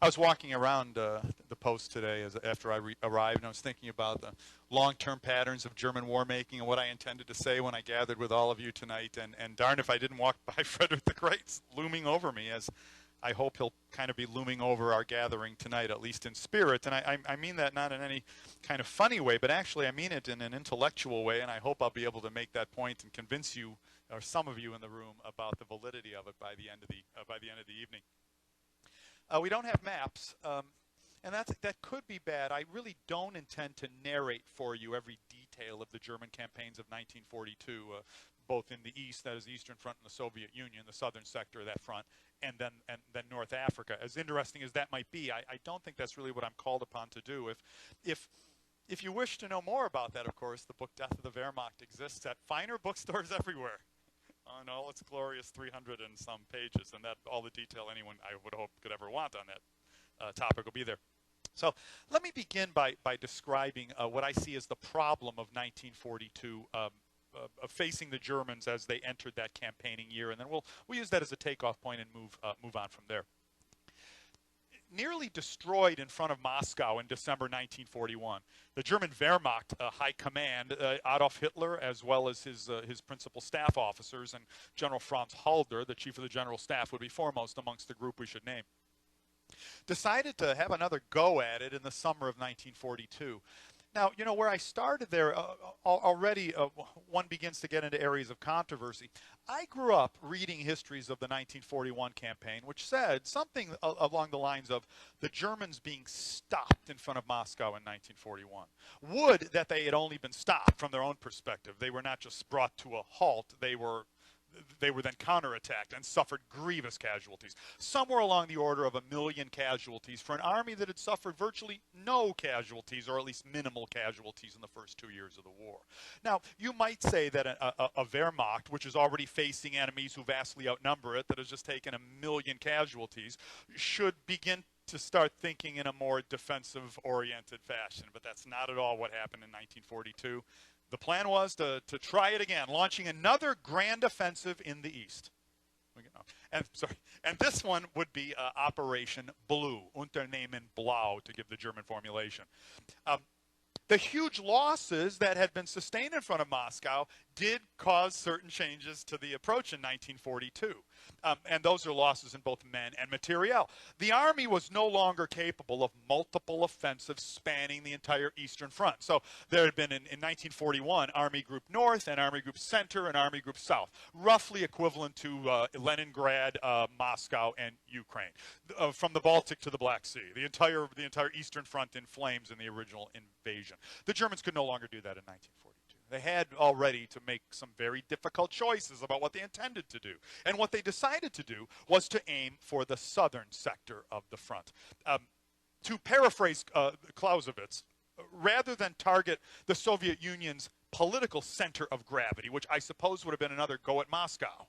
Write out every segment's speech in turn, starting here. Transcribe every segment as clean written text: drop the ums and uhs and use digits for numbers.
I was walking around the post today after I arrived, and I was thinking about the long-term patterns of German war making and what I intended to say when I gathered with all of you tonight. And darn if I didn't walk by Frederick the Great's looming over me, as I hope he'll kind of be looming over our gathering tonight, at least in spirit. And I mean that not in any kind of funny way, but actually I mean it in an intellectual way, and I hope I'll be able to make that point and convince you, or some of you in the room, about the validity of it by the end of the evening. We don't have maps, and that could be bad. I really don't intend to narrate for you every detail of the German campaigns of 1942, both in the East, that is the Eastern Front, and the Soviet Union, the southern sector of that front, and then North Africa. As interesting as that might be, I don't think that's really what I'm called upon to do. If you wish to know more about that, of course, the book Death of the Wehrmacht exists at finer bookstores everywhere. On all its glorious 300 and some pages, and that all the detail anyone I would hope could ever want on that topic will be there. So let me begin by describing what I see as the problem of 1942 facing the Germans as they entered that campaigning year, and then we'll use that as a takeoff point and move on from there. Nearly destroyed in front of Moscow in December 1941. The German Wehrmacht high command, Adolf Hitler, as well as his principal staff officers, and General Franz Halder, the chief of the general staff, would be foremost amongst the group we should name, decided to have another go at it in the summer of 1942. Now, you know, where I started there, already one begins to get into areas of controversy. I grew up reading histories of the 1941 campaign, which said something along the lines of the Germans being stopped in front of Moscow in 1941. Would that they had only been stopped from their own perspective. They were not just brought to a halt, they were then counterattacked and suffered grievous casualties. Somewhere along the order of 1 million casualties for an army that had suffered virtually no casualties, or at least minimal casualties, in the first 2 years of the war. Now, you might say that a Wehrmacht, which is already facing enemies who vastly outnumber it, that has just taken 1 million casualties, should begin to start thinking in a more defensive-oriented fashion. But that's not at all what happened in 1942. The plan was to try it again, launching another grand offensive in the East. And this one would be Operation Blue, Unternehmen Blau, to give the German formulation. The huge losses that had been sustained in front of Moscow did cause certain changes to the approach in 1942. And those are losses in both men and materiel. The army was no longer capable of multiple offensives spanning the entire Eastern Front. So there had been, in 1941, Army Group North and Army Group Center and Army Group South, roughly equivalent to Leningrad, Moscow, and Ukraine. From the Baltic to the Black Sea, the entire Eastern Front in flames in the original invasion. The Germans could no longer do that in 1942. They had already to make some very difficult choices about what they intended to do. And what they decided to do was to aim for the southern sector of the front. To paraphrase Clausewitz, rather than target the Soviet Union's political center of gravity, which I suppose would have been another go at Moscow,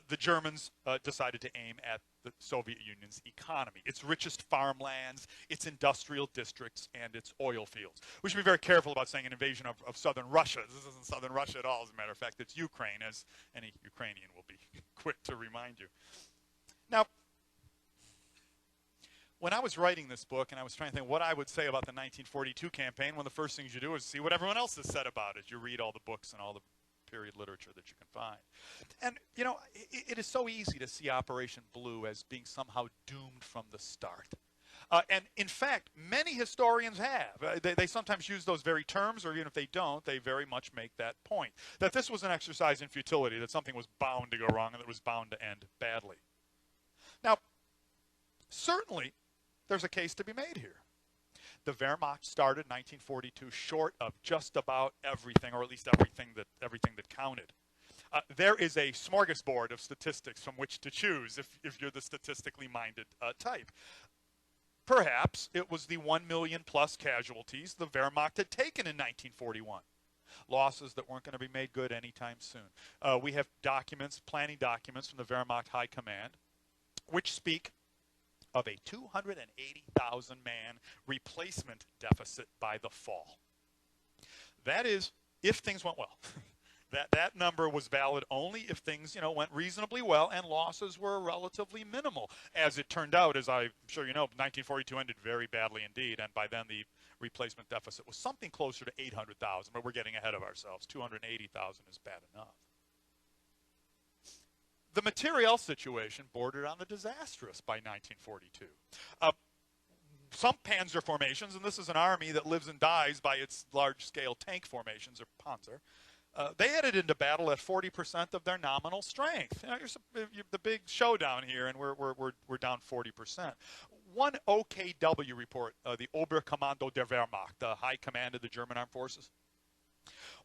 the Germans decided to aim at the Soviet Union's economy, its richest farmlands, its industrial districts, and its oil fields. We should be very careful about saying an invasion of southern Russia. This isn't southern Russia at all, as a matter of fact. It's Ukraine, as any Ukrainian will be quick to remind you. Now, when I was writing this book and I was trying to think what I would say about the 1942 campaign, one of the first things you do is see what everyone else has said about it. You read all the books and all the period literature that you can find. And, you know, it is so easy to see Operation Blue as being somehow doomed from the start. And, in fact, many historians have. They sometimes use those very terms, or even if they don't, they very much make that point, that this was an exercise in futility, that something was bound to go wrong and that it was bound to end badly. Now, certainly, there's a case to be made here. The Wehrmacht started 1942 short of just about everything, or at least everything that counted. There is a smorgasbord of statistics from which to choose if you're the statistically minded type. Perhaps it was the 1 million plus casualties the Wehrmacht had taken in 1941. Losses that weren't going to be made good anytime soon. We have planning documents from the Wehrmacht High Command, which speak of a 280,000 man replacement deficit by the fall. That is, if things went well. That number was valid only if things, went reasonably well and losses were relatively minimal. As it turned out, as I'm sure you know, 1942 ended very badly indeed, and by then the replacement deficit was something closer to 800,000, but we're getting ahead of ourselves. 280,000 is bad enough. The materiel situation bordered on the disastrous by 1942. Some panzer formations, and this is an army that lives and dies by its large-scale tank formations, or Panzer, they headed into battle at 40% of their nominal strength. You're the big showdown here, and we're down 40%. One OKW report, the Oberkommando der Wehrmacht, the High Command of the German Armed Forces,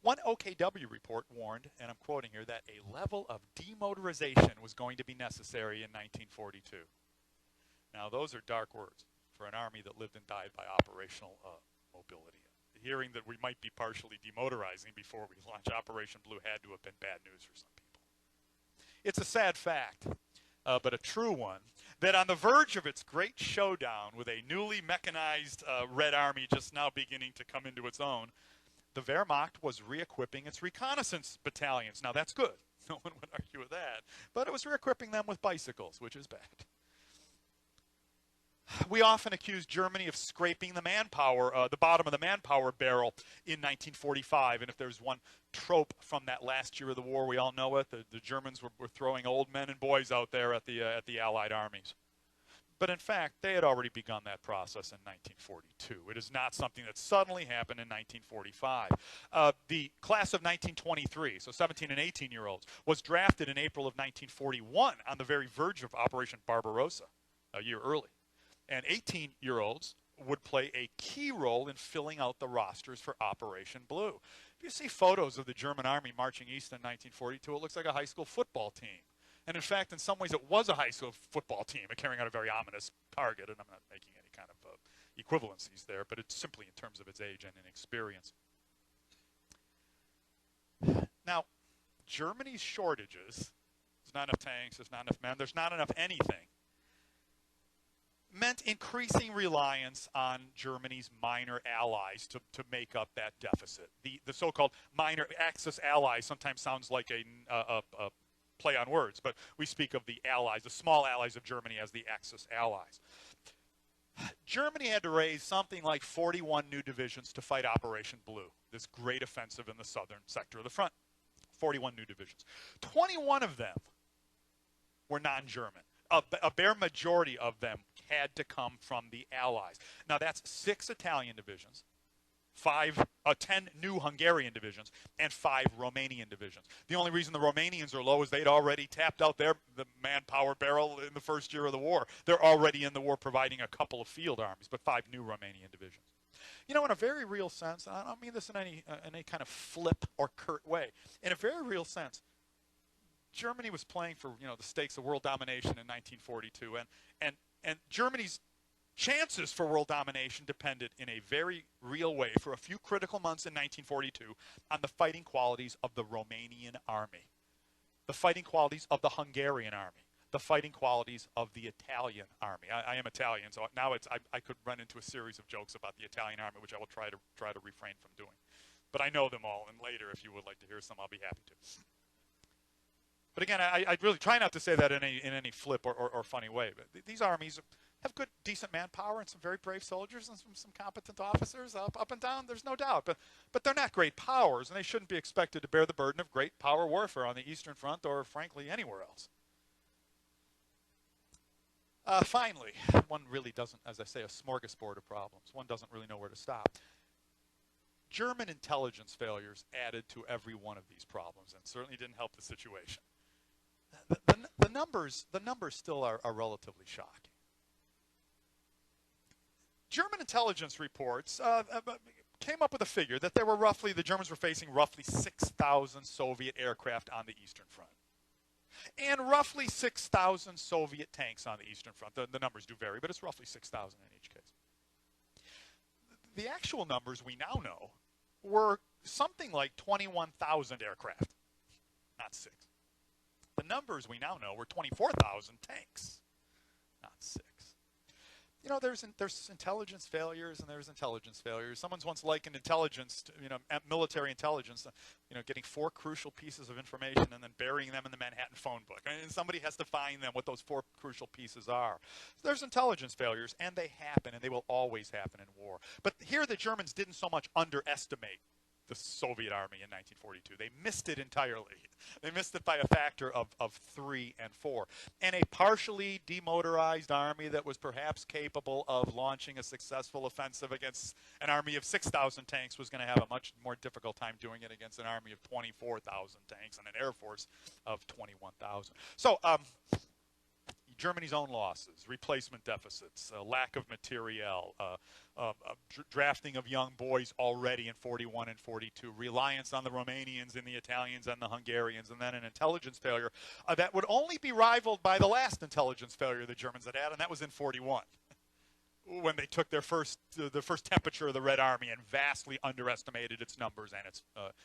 one OKW report warned, and I'm quoting here, that a level of demotorization was going to be necessary in 1942. Now, those are dark words for an army that lived and died by operational mobility. Hearing that we might be partially demotorizing before we launch Operation Blue had to have been bad news for some people. It's a sad fact, but a true one, that on the verge of its great showdown with a newly mechanized Red Army just now beginning to come into its own, the Wehrmacht was re-equipping its reconnaissance battalions. Now, that's good. No one would argue with that. But it was re-equipping them with bicycles, which is bad. We often accuse Germany of scraping the manpower, the bottom of the manpower barrel in 1945. And if there's one trope from that last year of the war, we all know it. The Germans were throwing old men and boys out there at the Allied armies. But in fact, they had already begun that process in 1942. It is not something that suddenly happened in 1945. The class of 1923, so 17 and 18-year-olds, was drafted in April of 1941 on the very verge of Operation Barbarossa, a year early. And 18-year-olds would play a key role in filling out the rosters for Operation Blue. If you see photos of the German army marching east in 1942, it looks like a high school football team. And in fact, in some ways, it was a high school football team carrying out a very ominous target. And I'm not making any kind of equivalencies there, but it's simply in terms of its age and inexperience. Now, Germany's shortages, there's not enough tanks, there's not enough men, there's not enough anything, meant increasing reliance on Germany's minor allies to make up that deficit. The so-called minor Axis allies sometimes sounds like a play on words, but we speak of the allies, the small allies of Germany, as the Axis allies. Germany had to raise something like 41 new divisions to fight Operation Blue, this great offensive in the southern sector of the front. 41 new divisions. 21 of them were non-German. A bare majority of them had to come from the Allies. Now, that's 6 Italian divisions, 10 new Hungarian divisions, and 5 Romanian divisions. The only reason the Romanians are low is they'd already tapped out the manpower barrel in the first year of the war. They're already in the war providing a couple of field armies, but 5 new Romanian divisions. You know, in a very real sense, and I don't mean this in any kind of flip or curt way, in a very real sense, Germany was playing for, the stakes of world domination in 1942, and Germany's chances for world domination depended in a very real way for a few critical months in 1942 on the fighting qualities of the Romanian army, the fighting qualities of the Hungarian army, the fighting qualities of the Italian army. I am Italian, so now I could run into a series of jokes about the Italian army, which I will try to refrain from doing. But I know them all, and later, if you would like to hear some, I'll be happy to. But again, I really try not to say that in any flip or funny way. But these armies have good, decent manpower and some very brave soldiers and some competent officers up and down. There's no doubt. But they're not great powers, and they shouldn't be expected to bear the burden of great power warfare on the Eastern Front or, frankly, anywhere else. Finally, one really doesn't, as I say, a smorgasbord of problems. One doesn't really know where to stop. German intelligence failures added to every one of these problems and certainly didn't help the situation. The numbers still are relatively shocking. German intelligence reports came up with a figure that the Germans were facing roughly 6,000 Soviet aircraft on the Eastern Front, and roughly 6,000 Soviet tanks on the Eastern Front. The numbers do vary, but it's roughly 6,000 in each case. The actual numbers we now know were something like 21,000 aircraft, not 6. The numbers we now know were 24,000 tanks, not 6. there's intelligence failures and there's intelligence failures. Someone's once likened intelligence to, military intelligence, getting 4 crucial pieces of information and then burying them in the Manhattan phone book. And somebody has to find them, what those 4 crucial pieces are. So there's intelligence failures, and they happen, and they will always happen in war. But here the Germans didn't so much underestimate the Soviet army in 1942. They missed it entirely. They missed it by a factor of 3 and 4. And a partially demotorized army that was perhaps capable of launching a successful offensive against an army of 6,000 tanks was going to have a much more difficult time doing it against an army of 24,000 tanks and an air force of 21,000. So Germany's own losses, replacement deficits, lack of materiel, drafting of young boys already in 41 and 42, reliance on the Romanians and the Italians and the Hungarians, and then an intelligence failure that would only be rivaled by the last intelligence failure the Germans had, and that was in 41, when they took the first temperature of the Red Army and vastly underestimated its numbers and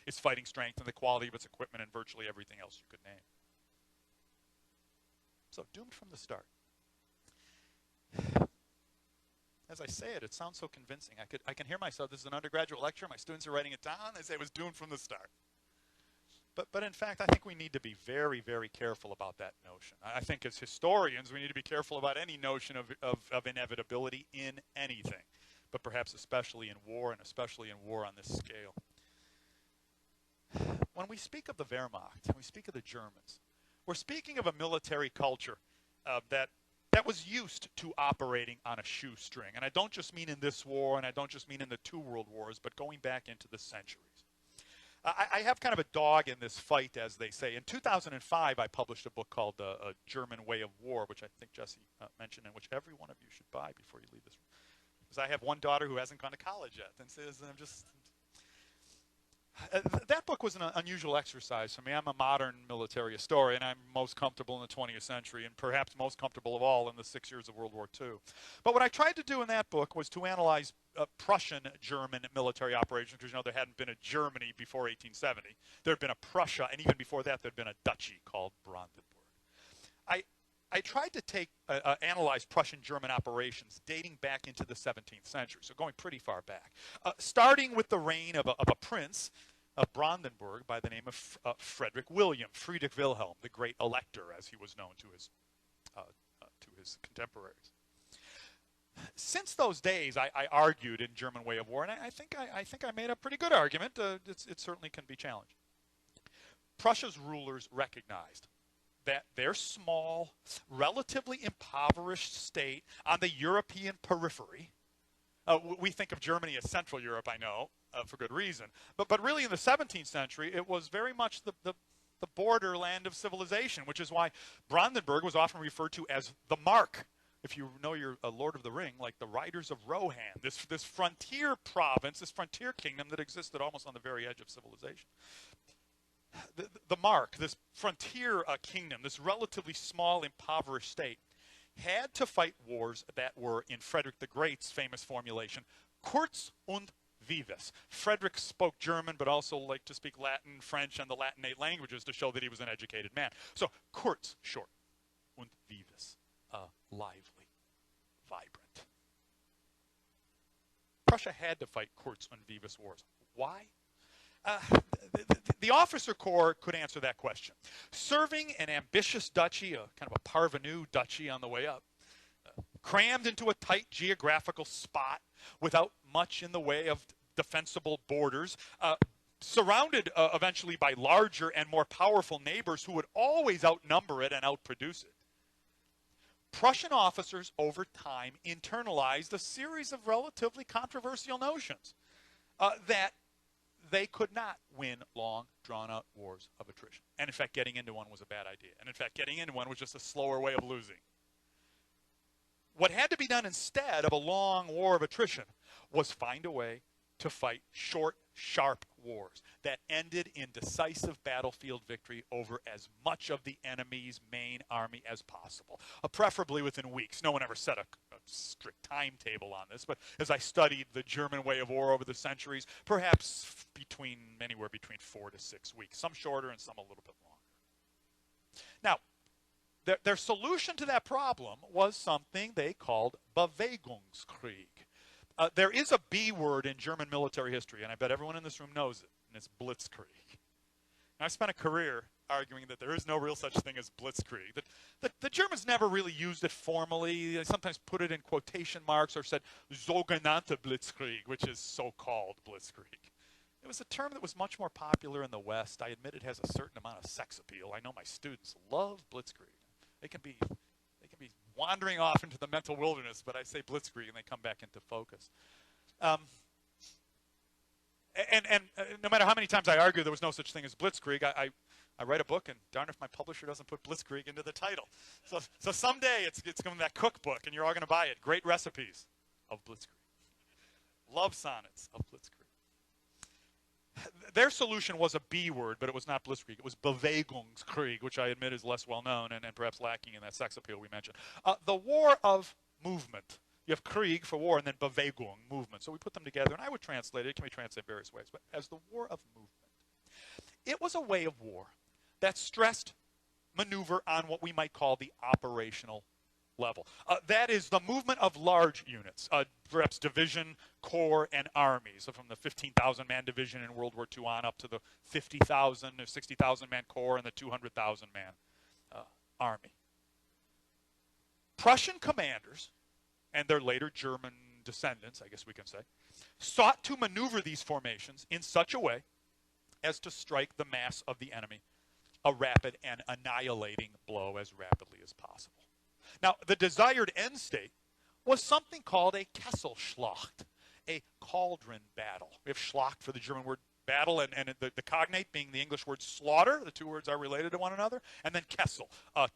its fighting strength and the quality of its equipment and virtually everything else you could name. So doomed from the start. As I say it, it sounds so convincing. I can hear myself. This is an undergraduate lecture. My students are writing it down. They say it was doomed from the start. But in fact, I think we need to be very, very careful about that notion. I think as historians, we need to be careful about any notion of inevitability in anything, but perhaps especially in war, and especially in war on this scale. When we speak of the Wehrmacht, when we speak of the Germans, we're speaking of a military culture that was used to operating on a shoestring. And I don't just mean in this war, and I don't just mean in the 2 world wars, but going back into the centuries. I have kind of a dog in this fight, as they say. In 2005, I published a book called A German Way of War, which I think Jesse mentioned, and which every one of you should buy before you leave this room. Because I have one daughter who hasn't gone to college yet, and says, I'm just... that book was an unusual exercise for me. I'm a modern military historian. I'm most comfortable in the 20th century, and perhaps most comfortable of all in the 6 years of World War II. But what I tried to do in that book was to analyze Prussian-German military operations, because there hadn't been a Germany before 1870. There had been a Prussia, and even before that, there had been a duchy called Brandenburg. I tried to analyze Prussian-German operations dating back into the 17th century, so going pretty far back. Starting with the reign of a prince of Brandenburg by the name of Friedrich Wilhelm, the great elector, as he was known to his contemporaries. Since those days, I argued in German Way of War, and I think I made a pretty good argument. It certainly can be challenged. Prussia's rulers recognized that their small, relatively impoverished state on the European periphery, we think of Germany as Central Europe, I know, for good reason, but really in the 17th century, it was very much the borderland of civilization, which is why Brandenburg was often referred to as the Mark. If you know you're a Lord of the Ring, like the Riders of Rohan, this frontier province, this frontier kingdom that existed almost on the very edge of civilization. The Mark, this frontier kingdom, this relatively small, impoverished state, had to fight wars that were, in Frederick the Great's famous formulation, kurz und vives. Frederick spoke German, but also liked to speak Latin, French, and the Latinate languages to show that he was an educated man. So kurz, short, und vives, lively, vibrant. Prussia had to fight kurz und vives wars. Why? The officer corps could answer that question. Serving an ambitious duchy, a kind of a parvenu duchy on the way up, crammed into a tight geographical spot without much in the way of defensible borders, surrounded eventually by larger and more powerful neighbors who would always outnumber it and outproduce it. Prussian officers over time internalized a series of relatively controversial notions that they could not win long, drawn-out wars of attrition. And in fact, getting into one was a bad idea. And in fact, getting into one was just a slower way of losing. What had to be done instead of a long war of attrition was find a way to fight short, sharp wars that ended in decisive battlefield victory over as much of the enemy's main army as possible, preferably within weeks. No one ever set a strict timetable on this, but as I studied the German way of war over the centuries, perhaps anywhere between 4 to 6 weeks, some shorter and some a little bit longer. Now, Their solution to that problem was something they called Bewegungskrieg. There is a B word in German military history, and I bet everyone in this room knows it, and it's Blitzkrieg. And I spent a career arguing that there is no real such thing as Blitzkrieg. That the Germans never really used it formally. They sometimes put it in quotation marks or said sogenannte Blitzkrieg, which is so-called Blitzkrieg. It was a term that was much more popular in the West. I admit it has a certain amount of sex appeal. I know my students love Blitzkrieg. They can be wandering off into the mental wilderness, but I say Blitzkrieg and they come back into focus. And no matter how many times I argue there was no such thing as Blitzkrieg, I write a book, and darn if my publisher doesn't put Blitzkrieg into the title. So someday it's going to that cookbook, and you're all going to buy it. Great recipes of Blitzkrieg. Love sonnets of Blitzkrieg. Their solution was a B word, but it was not Blitzkrieg. It was Bewegungskrieg, which I admit is less well known and perhaps lacking in that sex appeal we mentioned. The war of movement. You have Krieg for war and then Bewegung, movement. So we put them together, and I would translate it. It can be translated various ways, but as the war of movement. It was a way of war that stressed maneuver on what we might call the operational level. That is the movement of large units, perhaps division, corps, and armies. So from the 15,000 man division in World War II on up to the 50,000 or 60,000 man corps and the 200,000 man army. Prussian commanders, and their later German descendants, I guess we can say, sought to maneuver these formations in such a way as to strike the mass of the enemy a rapid and annihilating blow as rapidly as possible. Now, the desired end state was something called a Kesselschlacht, a cauldron battle. We have Schlacht for the German word battle, and the cognate being the English word slaughter. The two words are related to one another. And then Kessel,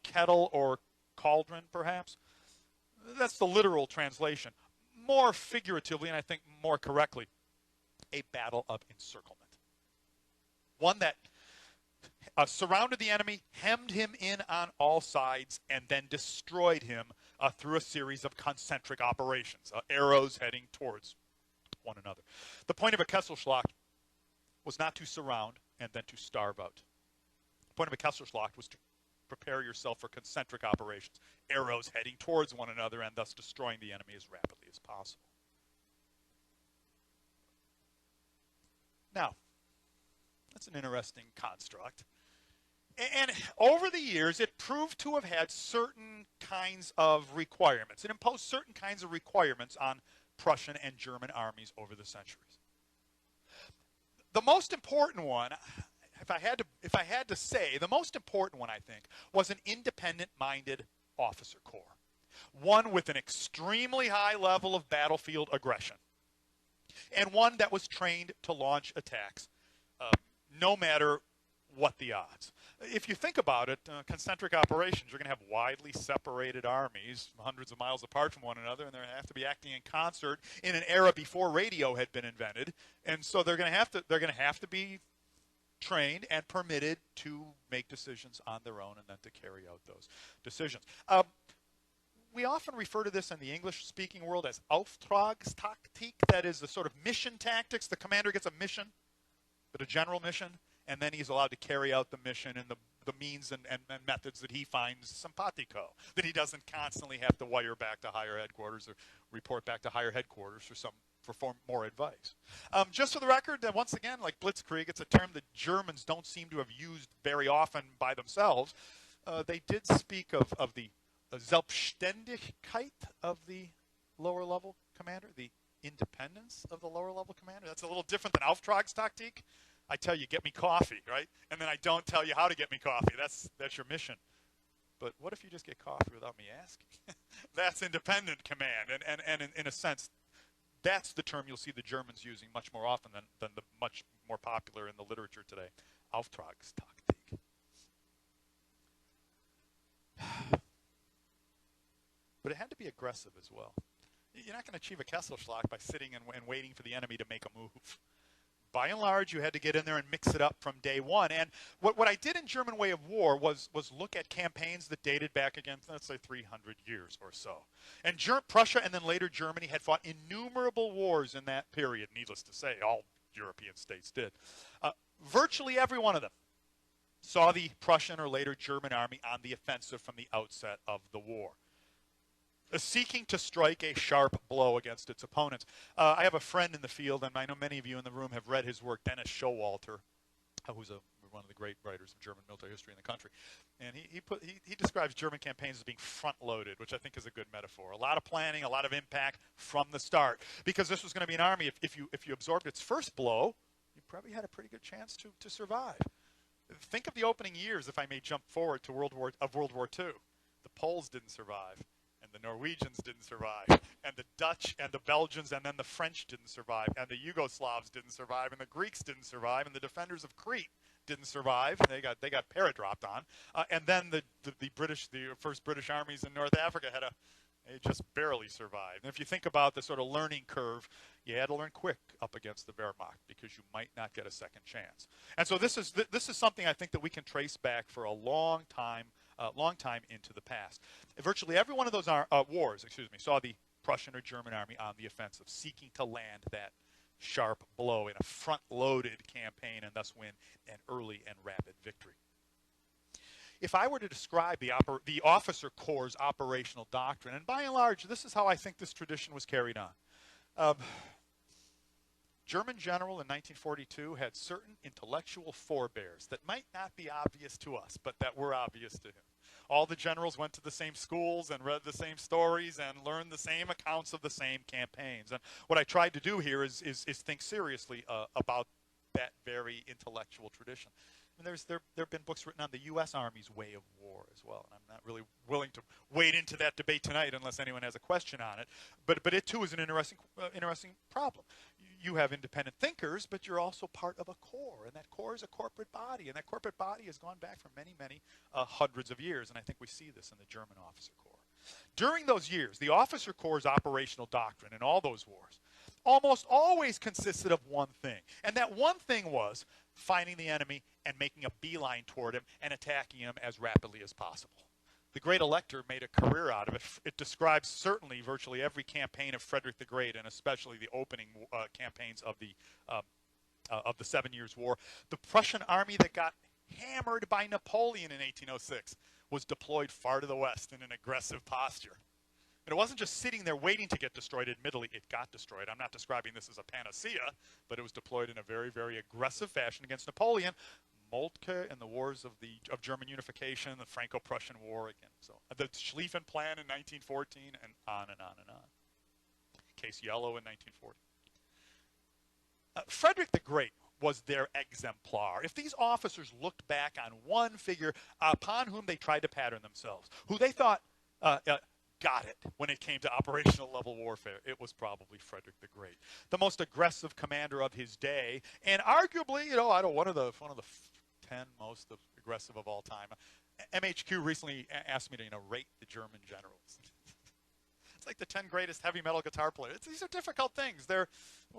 kettle or cauldron, perhaps. That's the literal translation. More figuratively, and I think more correctly, a battle of encirclement. One that surrounded the enemy, hemmed him in on all sides, and then destroyed him through a series of concentric operations, arrows heading towards one another. The point of a Kesselschlacht was not to surround and then to starve out. The point of a Kesselschlacht was to prepare yourself for concentric operations, arrows heading towards one another and thus destroying the enemy as rapidly as possible. Now, that's an interesting construct. And over the years, it proved to have had certain kinds of requirements. It imposed certain kinds of requirements on Prussian and German armies over the centuries. The most important one, if I had to say, the most important one, I think, was an independent-minded officer corps. One with an extremely high level of battlefield aggression. And one that was trained to launch attacks, no matter what the odds. If you think about it, concentric operations, you're going to have widely separated armies, hundreds of miles apart from one another, and they're going to have to be acting in concert in an era before radio had been invented. And so they're going to have to be trained and permitted to make decisions on their own and then to carry out those decisions. We often refer to this in the English-speaking world as Auftragstaktik. That is the sort of mission tactics. The commander gets a mission, but a general mission, and then he's allowed to carry out the mission in the means and methods that he finds simpatico, that he doesn't constantly have to wire back to higher headquarters or report back to higher headquarters for more advice. Just for the record, once again, like Blitzkrieg, it's a term that Germans don't seem to have used very often by themselves. They did speak of the Selbstständigkeit of the lower level commander, the independence of the lower level commander. That's a little different than Auftragstaktik. I tell you, get me coffee, right? And then I don't tell you how to get me coffee. That's your mission. But what if you just get coffee without me asking? That's independent command. And in a sense, that's the term you'll see the Germans using much more often than the much more popular in the literature today, Auftragstaktik. But it had to be aggressive as well. You're not going to achieve a Kesselschlacht by sitting and waiting for the enemy to make a move. By and large, you had to get in there and mix it up from day one. And what I did in German Way of War was look at campaigns that dated back against, let's say, 300 years or so. And Prussia and then later Germany had fought innumerable wars in that period. Needless to say, all European states did. Virtually every one of them saw the Prussian or later German army on the offensive from the outset of the war, seeking to strike a sharp blow against its opponents. I have a friend in the field, and I know many of you in the room have read his work, Dennis Showalter, who's one of the great writers of German military history in the country. And he describes German campaigns as being front-loaded, which I think is a good metaphor. A lot of planning, a lot of impact from the start, because this was going to be an army. If you absorbed its first blow, you probably had a pretty good chance to survive. Think of the opening years, if I may jump forward to World War II. The Poles didn't survive, and the Norwegians didn't survive, and the Dutch and the Belgians and then the French didn't survive, and the Yugoslavs didn't survive, and the Greeks didn't survive, and the defenders of Crete didn't survive. They got para-dropped on, and then the first British armies in North Africa they just barely survived. And if you think about the sort of learning curve, you had to learn quick up against the Wehrmacht because you might not get a second chance. And so this is something I think that we can trace back for a long time into the past. Virtually every one of those wars, saw the Prussian or German army on the offensive, seeking to land that sharp blow in a front-loaded campaign and thus win an early and rapid victory. If I were to describe the officer corps' operational doctrine, and by and large, this is how I think this tradition was carried on. German general in 1942 had certain intellectual forebears that might not be obvious to us, but that were obvious to him. All the generals went to the same schools and read the same stories and learned the same accounts of the same campaigns. And what I tried to do here is think seriously about that very intellectual tradition. And there have been books written on the U.S. Army's way of war as well, and I'm not really willing to wade into that debate tonight unless anyone has a question on it. But it too is an interesting problem. You have independent thinkers, but you're also part of a corps, and that corps is a corporate body, and that corporate body has gone back for many, many hundreds of years, and I think we see this in the German officer corps. During those years, the officer corps' operational doctrine in all those wars almost always consisted of one thing, and that one thing was finding the enemy and making a beeline toward him and attacking him as rapidly as possible. The great elector made a career out of it. It describes certainly virtually every campaign of Frederick the Great, and especially the opening campaigns of the 7 Years' War. The Prussian army that got hammered by Napoleon in 1806 was deployed far to the west in an aggressive posture. And it wasn't just sitting there waiting to get destroyed. Admittedly, it got destroyed. I'm not describing this as a panacea, but it was deployed in a very, very aggressive fashion against Napoleon. Moltke and the wars of German unification, the Franco-Prussian War again. So the Schlieffen Plan in 1914, and on and on and on. Case Yellow in 1940. Frederick the Great was their exemplar. If these officers looked back on one figure upon whom they tried to pattern themselves, who they thought got it when it came to operational level warfare, it was probably Frederick the Great, the most aggressive commander of his day, and arguably, one of the 10 most aggressive of all time. MHQ recently asked me to rate the German generals. It's like the 10 greatest heavy metal guitar players. These are difficult things.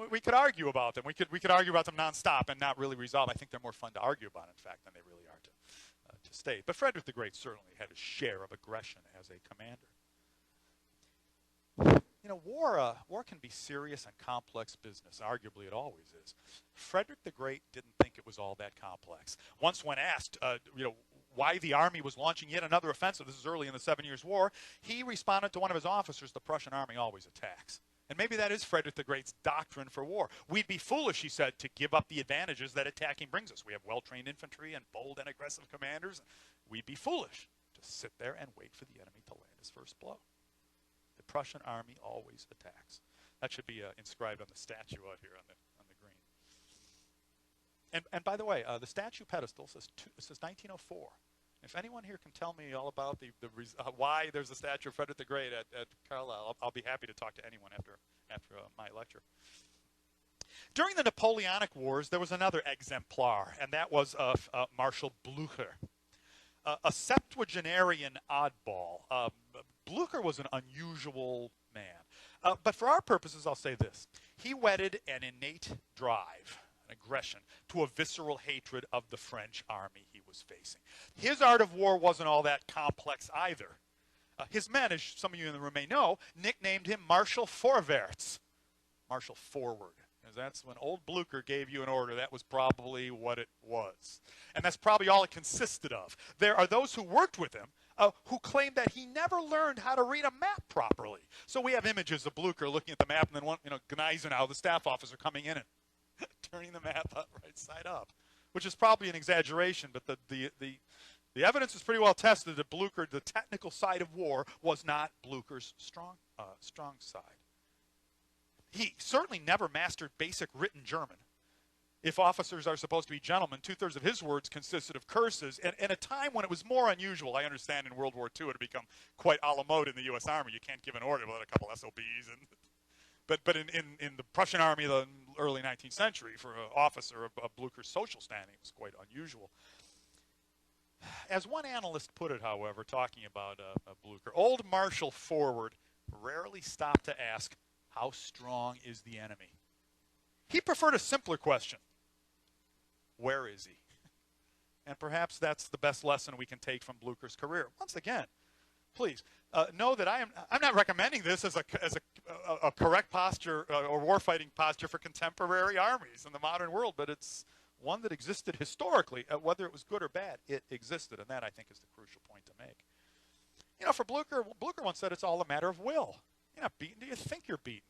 We could argue about them. We could argue about them nonstop and not really resolve. I think they're more fun to argue about, in fact, than they really are to state. But Frederick the Great certainly had his share of aggression as a commander. War can be serious and complex business. Arguably, it always is. Frederick the Great didn't think it was all that complex. Once when asked, why the army was launching yet another offensive, this is early in the 7 Years' War, he responded to one of his officers, the Prussian army always attacks. And maybe that is Frederick the Great's doctrine for war. We'd be foolish, he said, to give up the advantages that attacking brings us. We have well-trained infantry and bold and aggressive commanders. We'd be foolish to sit there and wait for the enemy to land his first blow. The Prussian army always attacks. That should be inscribed on the statue out here on the green. And by the way, the statue pedestal says 1904. If anyone here can tell me all about why there's a statue of Frederick the Great at Carlisle, I'll be happy to talk to anyone after my lecture. During the Napoleonic Wars, there was another exemplar, and that was Marshal Blucher. A septuagenarian oddball. Blucher was an unusual man. But for our purposes, I'll say this. He wedded an innate drive, an aggression, to a visceral hatred of the French army he was facing. His art of war wasn't all that complex either. His men, as some of you in the room may know, nicknamed him Marshal Vorwärts, Marshal Forward. Because that's when old Blucher gave you an order. That was probably what it was. And that's probably all it consisted of. There are those who worked with him who claim that he never learned how to read a map properly. So we have images of Blucher looking at the map and then one, Gneisenau, the staff officer, coming in and turning the map up right side up, which is probably an exaggeration, but the evidence is pretty well tested that Blucher, the technical side of war, was not Blucher's strong side. He certainly never mastered basic written German. If officers are supposed to be gentlemen, 2/3 of his words consisted of curses. And in a time when it was more unusual, I understand in World War II it had become quite a la mode in the U.S. Army. You can't give an order without a couple SOBs. But in the Prussian Army of the early 19th century, for an officer of Blucher's social standing, it was quite unusual. As one analyst put it, however, talking about Blucher, old Marshal Forward rarely stopped to ask, how strong is the enemy? He preferred a simpler question. Where is he? And perhaps that's the best lesson we can take from Blucher's career. Once again, please know that I'm not recommending this as a correct posture or warfighting posture for contemporary armies in the modern world, but it's one that existed historically. Whether it was good or bad, it existed, and that I think is the crucial point to make. For Blucher once said it's all a matter of will. You're not beaten. Do you think you're beaten?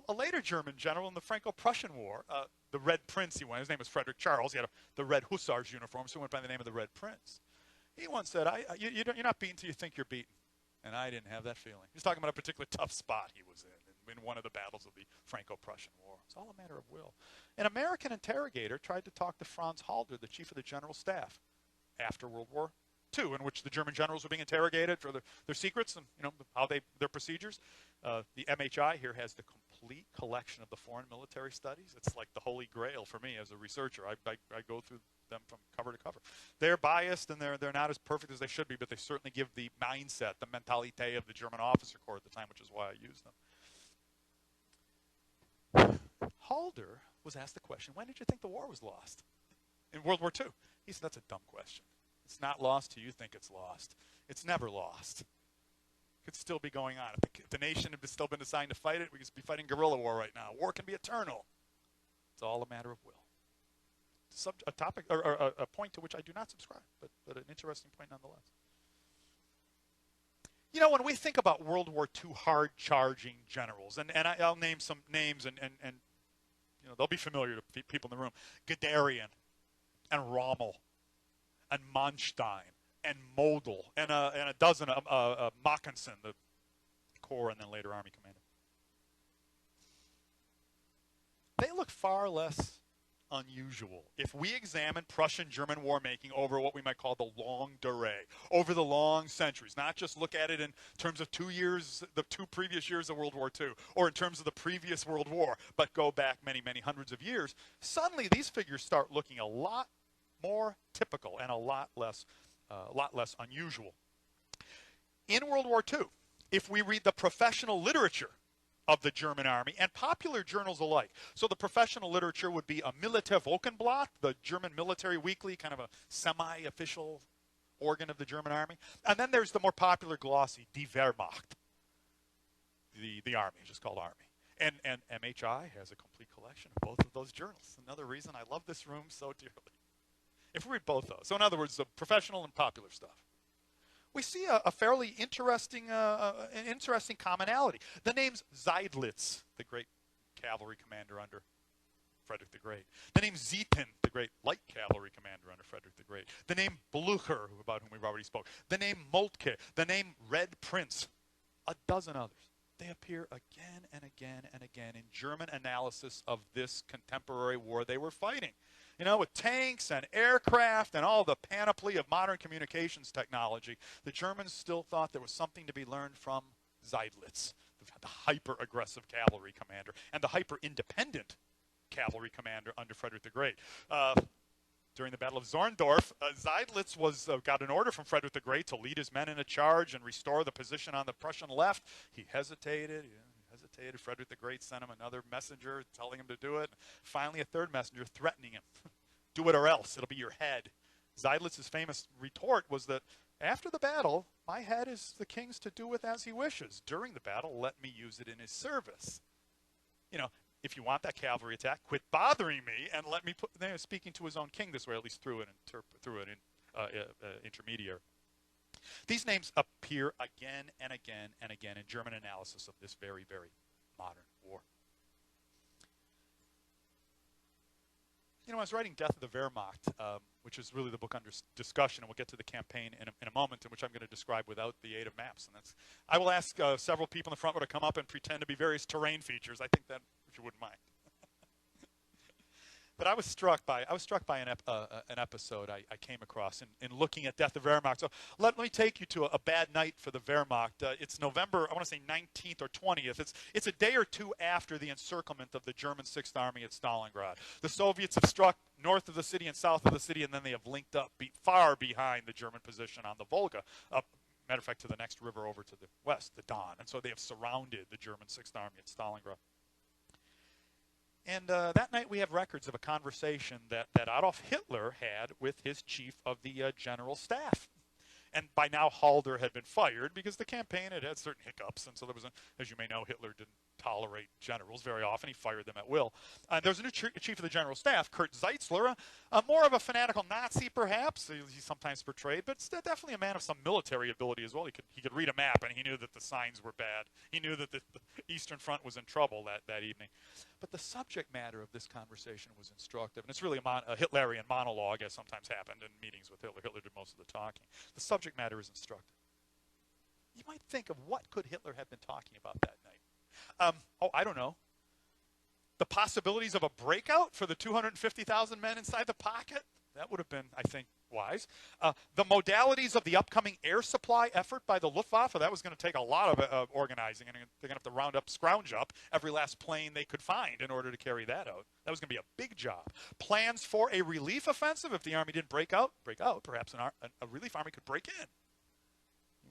A later German general in the Franco-Prussian War, the Red Prince, his name was Frederick Charles. He had the Red Hussars uniform, so he went by the name of the Red Prince. He once said, you're not beaten till you think you're beaten. And I didn't have that feeling. He was talking about a particular tough spot he was in one of the battles of the Franco-Prussian War. It's all a matter of will. An American interrogator tried to talk to Franz Halder, the chief of the General Staff, after World War II, in which the German generals were being interrogated for their secrets and their procedures. The MHI here has the complete collection of the foreign military studies. It's like the holy grail for me as a researcher. I go through them from cover to cover. They're biased and they're not as perfect as they should be, but they certainly give the mindset, the mentalite of the German officer corps at the time, which is why I use them. Halder was asked the question, when did you think the war was lost? In World War II. He said, that's a dumb question. It's not lost till you think it's lost. It's never lost. It could still be going on. If the nation had still been assigned to fight it, we could be fighting guerrilla war right now. War can be eternal. It's all a matter of will. A topic or a point to which I do not subscribe, but an interesting point nonetheless. When we think about World War II hard-charging generals, and I'll name some names, and they'll be familiar to people in the room: Guderian, and Rommel, and Manstein, and Model, and a dozen of Mackensen, the Corps and then later Army commander. They look far less unusual if we examine Prussian-German war-making over what we might call the longue durée, over the long centuries, not just look at it in terms of the 2 previous years of World War II, or in terms of the previous World War, but go back many, many hundreds of years. Suddenly, these figures start looking a lot more typical and a lot less unusual. In World War II, if we read the professional literature of the German army and popular journals alike, so the professional literature would be a Militärwochenblatt, the German military weekly, kind of a semi-official organ of the German army, and then there's the more popular glossy Die Wehrmacht, the army, just called Army. And MHI has a complete collection of both of those journals. Another reason I love this room so dearly. If we read both those, so in other words, the professional and popular stuff, we see a fairly interesting commonality. The name's Seydlitz, the great cavalry commander under Frederick the Great. The name Zieten, the great light cavalry commander under Frederick the Great. The name Blucher, about whom we've already spoke. The name Moltke. The name Red Prince. A dozen others. They appear again and again and again in German analysis of this contemporary war they were fighting. With tanks and aircraft and all the panoply of modern communications technology, the Germans still thought there was something to be learned from Seydlitz, the hyper-aggressive cavalry commander, and the hyper-independent cavalry commander under Frederick the Great. During the Battle of Zorndorf, Seydlitz got an order from Frederick the Great to lead his men in a charge and restore the position on the Prussian left. He hesitated. Frederick the Great sent him another messenger telling him to do it. Finally, a third messenger threatening him. Do it or else. It'll be your head. Seydlitz's famous retort was that after the battle, my head is the king's to do with as he wishes. During the battle, let me use it in his service. You know, if you want that cavalry attack, quit bothering me and let me put. Speaking to his own king this way, at least through an intermediary. These names appear again and again and again in German analysis of this very, very modern war. You know, I was writing Death of the Wehrmacht, which is really the book under discussion, and we'll get to the campaign in a moment, in which I'm going to describe without the aid of maps. And I will ask several people in the front row to come up and pretend to be various terrain features. I think that, if you wouldn't mind. But I was struck by an episode I came across in looking at Death of Wehrmacht. So let me take you to a bad night for the Wehrmacht. It's November, I want to say 19th or 20th. It's a day or two after the encirclement of the German 6th Army at Stalingrad. The Soviets have struck north of the city and south of the city, and then they have linked up far behind the German position on the Volga. Matter of fact, to the next river over to the west, the Don. And so they have surrounded the German 6th Army at Stalingrad. And that night we have records of a conversation that Adolf Hitler had with his chief of the general staff. And by now Halder had been fired because the campaign had certain hiccups. And so there was, as you may know, Hitler didn't tolerate generals very often. He fired them at will. There was a new chief of the general staff, Kurt Zeitzler, more of a fanatical Nazi perhaps, he's sometimes portrayed, but definitely a man of some military ability as well. He could read a map, and he knew that the signs were bad. He knew that the Eastern Front was in trouble that evening. But the subject matter of this conversation was instructive, and it's really a Hitlerian monologue, as sometimes happened in meetings with Hitler. Hitler did most of the talking. The subject matter is instructive. You might think of what could Hitler have been talking about that night. I don't know. The possibilities of a breakout for the 250,000 men inside the pocket? That would have been, I think, wise. The modalities of the upcoming air supply effort by the Luftwaffe, that was going to take a lot of organizing, and they're going to have to scrounge up every last plane they could find in order to carry that out. That was going to be a big job. Plans for a relief offensive if the army didn't break out. Perhaps a relief army could break in.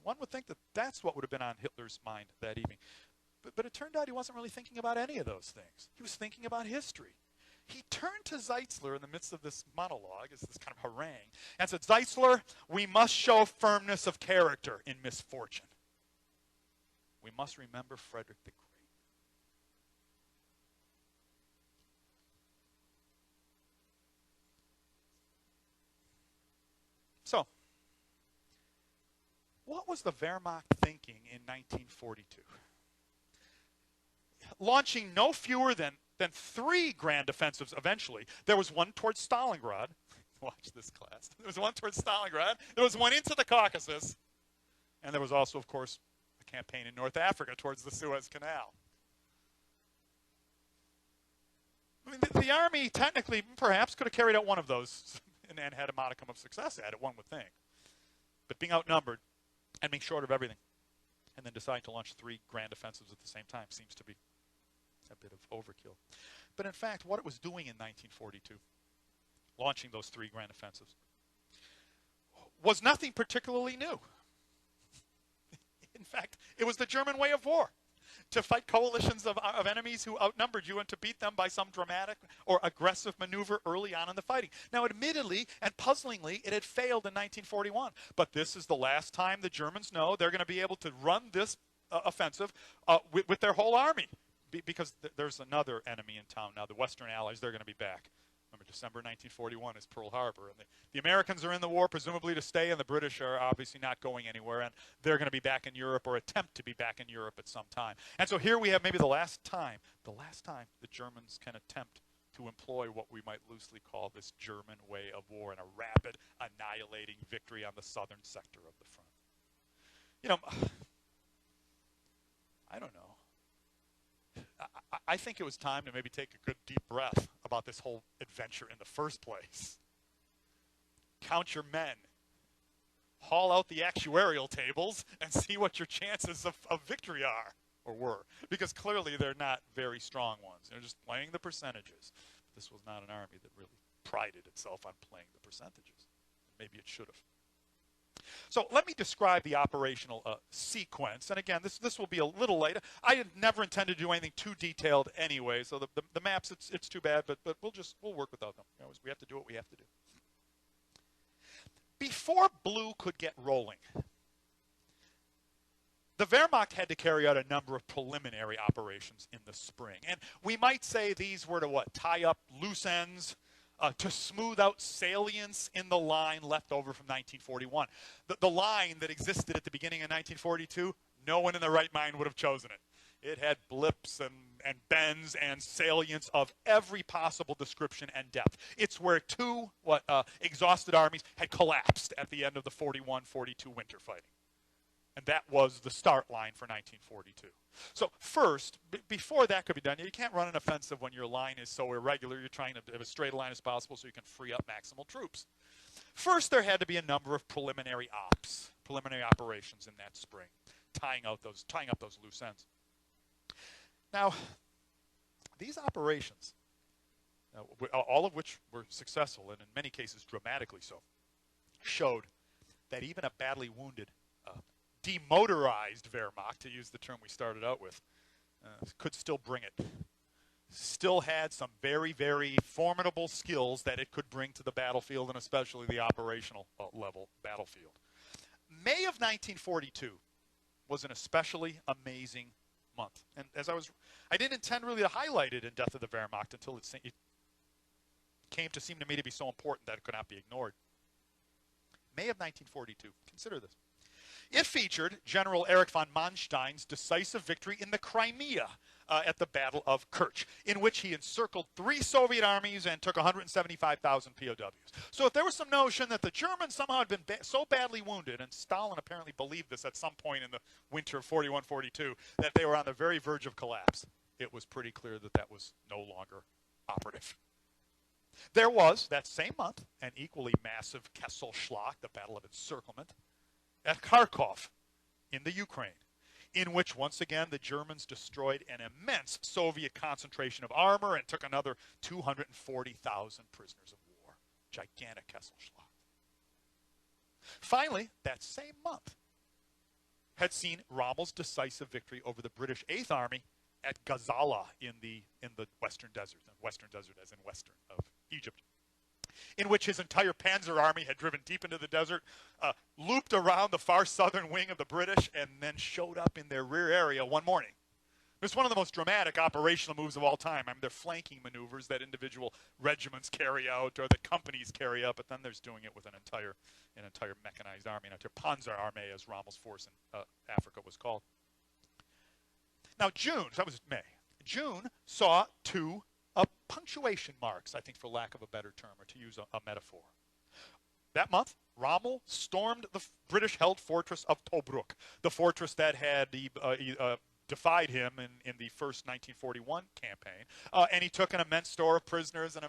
One would think that that's what would have been on Hitler's mind that evening. But it turned out he wasn't really thinking about any of those things. He was thinking about history. He turned to Zeitzler in the midst of this monologue, as this kind of harangue, and said, Zeitzler, we must show firmness of character in misfortune. We must remember Frederick the Great. So, what was the Wehrmacht thinking in 1942? Launching no fewer than 3 grand offensives eventually. There was one towards Stalingrad. Watch this, class. There was one towards Stalingrad. There was one into the Caucasus. And there was also, of course, a campaign in North Africa towards the Suez Canal. I mean, the army technically perhaps could have carried out one of those and had a modicum of success at it, one would think. But being outnumbered and being short of everything, and then deciding to launch 3 grand offensives at the same time seems to be a bit of overkill. But in fact, what it was doing in 1942, launching those 3 grand offensives, was nothing particularly new. In fact, it was the German way of war, to fight coalitions of enemies who outnumbered you and to beat them by some dramatic or aggressive maneuver early on in the fighting. Now, admittedly and puzzlingly, it had failed in 1941. But this is the last time the Germans know they're going to be able to run this offensive with their whole army. Because there's another enemy in town now. The Western Allies, they're going to be back. Remember, December 1941 is Pearl Harbor. And the Americans are in the war presumably to stay, and the British are obviously not going anywhere. And they're going to be back in Europe, or attempt to be back in Europe at some time. And so here we have maybe the last time the Germans can attempt to employ what we might loosely call this German way of war, in a rapid, annihilating victory on the southern sector of the front. You know, I don't know. I think it was time to maybe take a good deep breath about this whole adventure in the first place. Count your men. Haul out the actuarial tables and see what your chances of victory are, or were. Because clearly they're not very strong ones. They're just playing the percentages. But this was not an army that really prided itself on playing the percentages. Maybe it should have. So let me describe the operational sequence. And again, this will be a little later. I had never intended to do anything too detailed anyway. So the maps, it's too bad, but we'll work without them. You know, we have to do what we have to do. Before blue could get rolling, the Wehrmacht had to carry out a number of preliminary operations in the spring. And we might say these were to what? Tie up loose ends, to smooth out salients in the line left over from 1941. The line that existed at the beginning of 1942, no one in their right mind would have chosen it. It had blips and bends and salients of every possible description and depth. It's where two exhausted armies had collapsed at the end of the 41-42 winter fighting. And that was the start line for 1942. So first, before that could be done, you can't run an offensive when your line is so irregular. You're trying to have as straight a line as possible so you can free up maximal troops. First, there had to be a number of preliminary operations in that spring, tying up those loose ends. Now, these operations, all of which were successful and in many cases dramatically so, showed that even a badly wounded, demotorized Wehrmacht, to use the term we started out with, could still bring it. Still had some very, very formidable skills that it could bring to the battlefield, and especially the operational level battlefield. May of 1942 was an especially amazing month. And as I didn't intend really to highlight it in Death of the Wehrmacht until it came to seem to me to be so important that it could not be ignored. May of 1942, consider this. It featured General Erich von Manstein's decisive victory in the Crimea at the Battle of Kerch, in which he encircled 3 Soviet armies and took 175,000 POWs. So if there was some notion that the Germans somehow had been so badly wounded, and Stalin apparently believed this at some point in the winter of 41-42, that they were on the very verge of collapse, it was pretty clear that that was no longer operative. There was, that same month, an equally massive Kesselschlacht, the Battle of Encirclement, at Kharkov in the Ukraine, in which once again the Germans destroyed an immense Soviet concentration of armor and took another 240,000 prisoners of war. Gigantic Kesselschlacht. Finally, that same month had seen Rommel's decisive victory over the British 8th Army at Gazala in the Western Desert, as in western of Egypt, in which his entire Panzer Army had driven deep into the desert, looped around the far southern wing of the British, and then showed up in their rear area one morning. It's one of the most dramatic operational moves of all time. I mean, they're flanking maneuvers that individual regiments carry out or that companies carry out, but then there's doing it with an entire mechanized army, an entire Panzer Army, as Rommel's force in Africa was called. Now, June, that was May. June saw 2 punctuation marks, I think, for lack of a better term, or to use a metaphor. That month, Rommel stormed the British-held fortress of Tobruk, the fortress that had defied him in the first 1941 campaign, and he took an immense store of prisoners and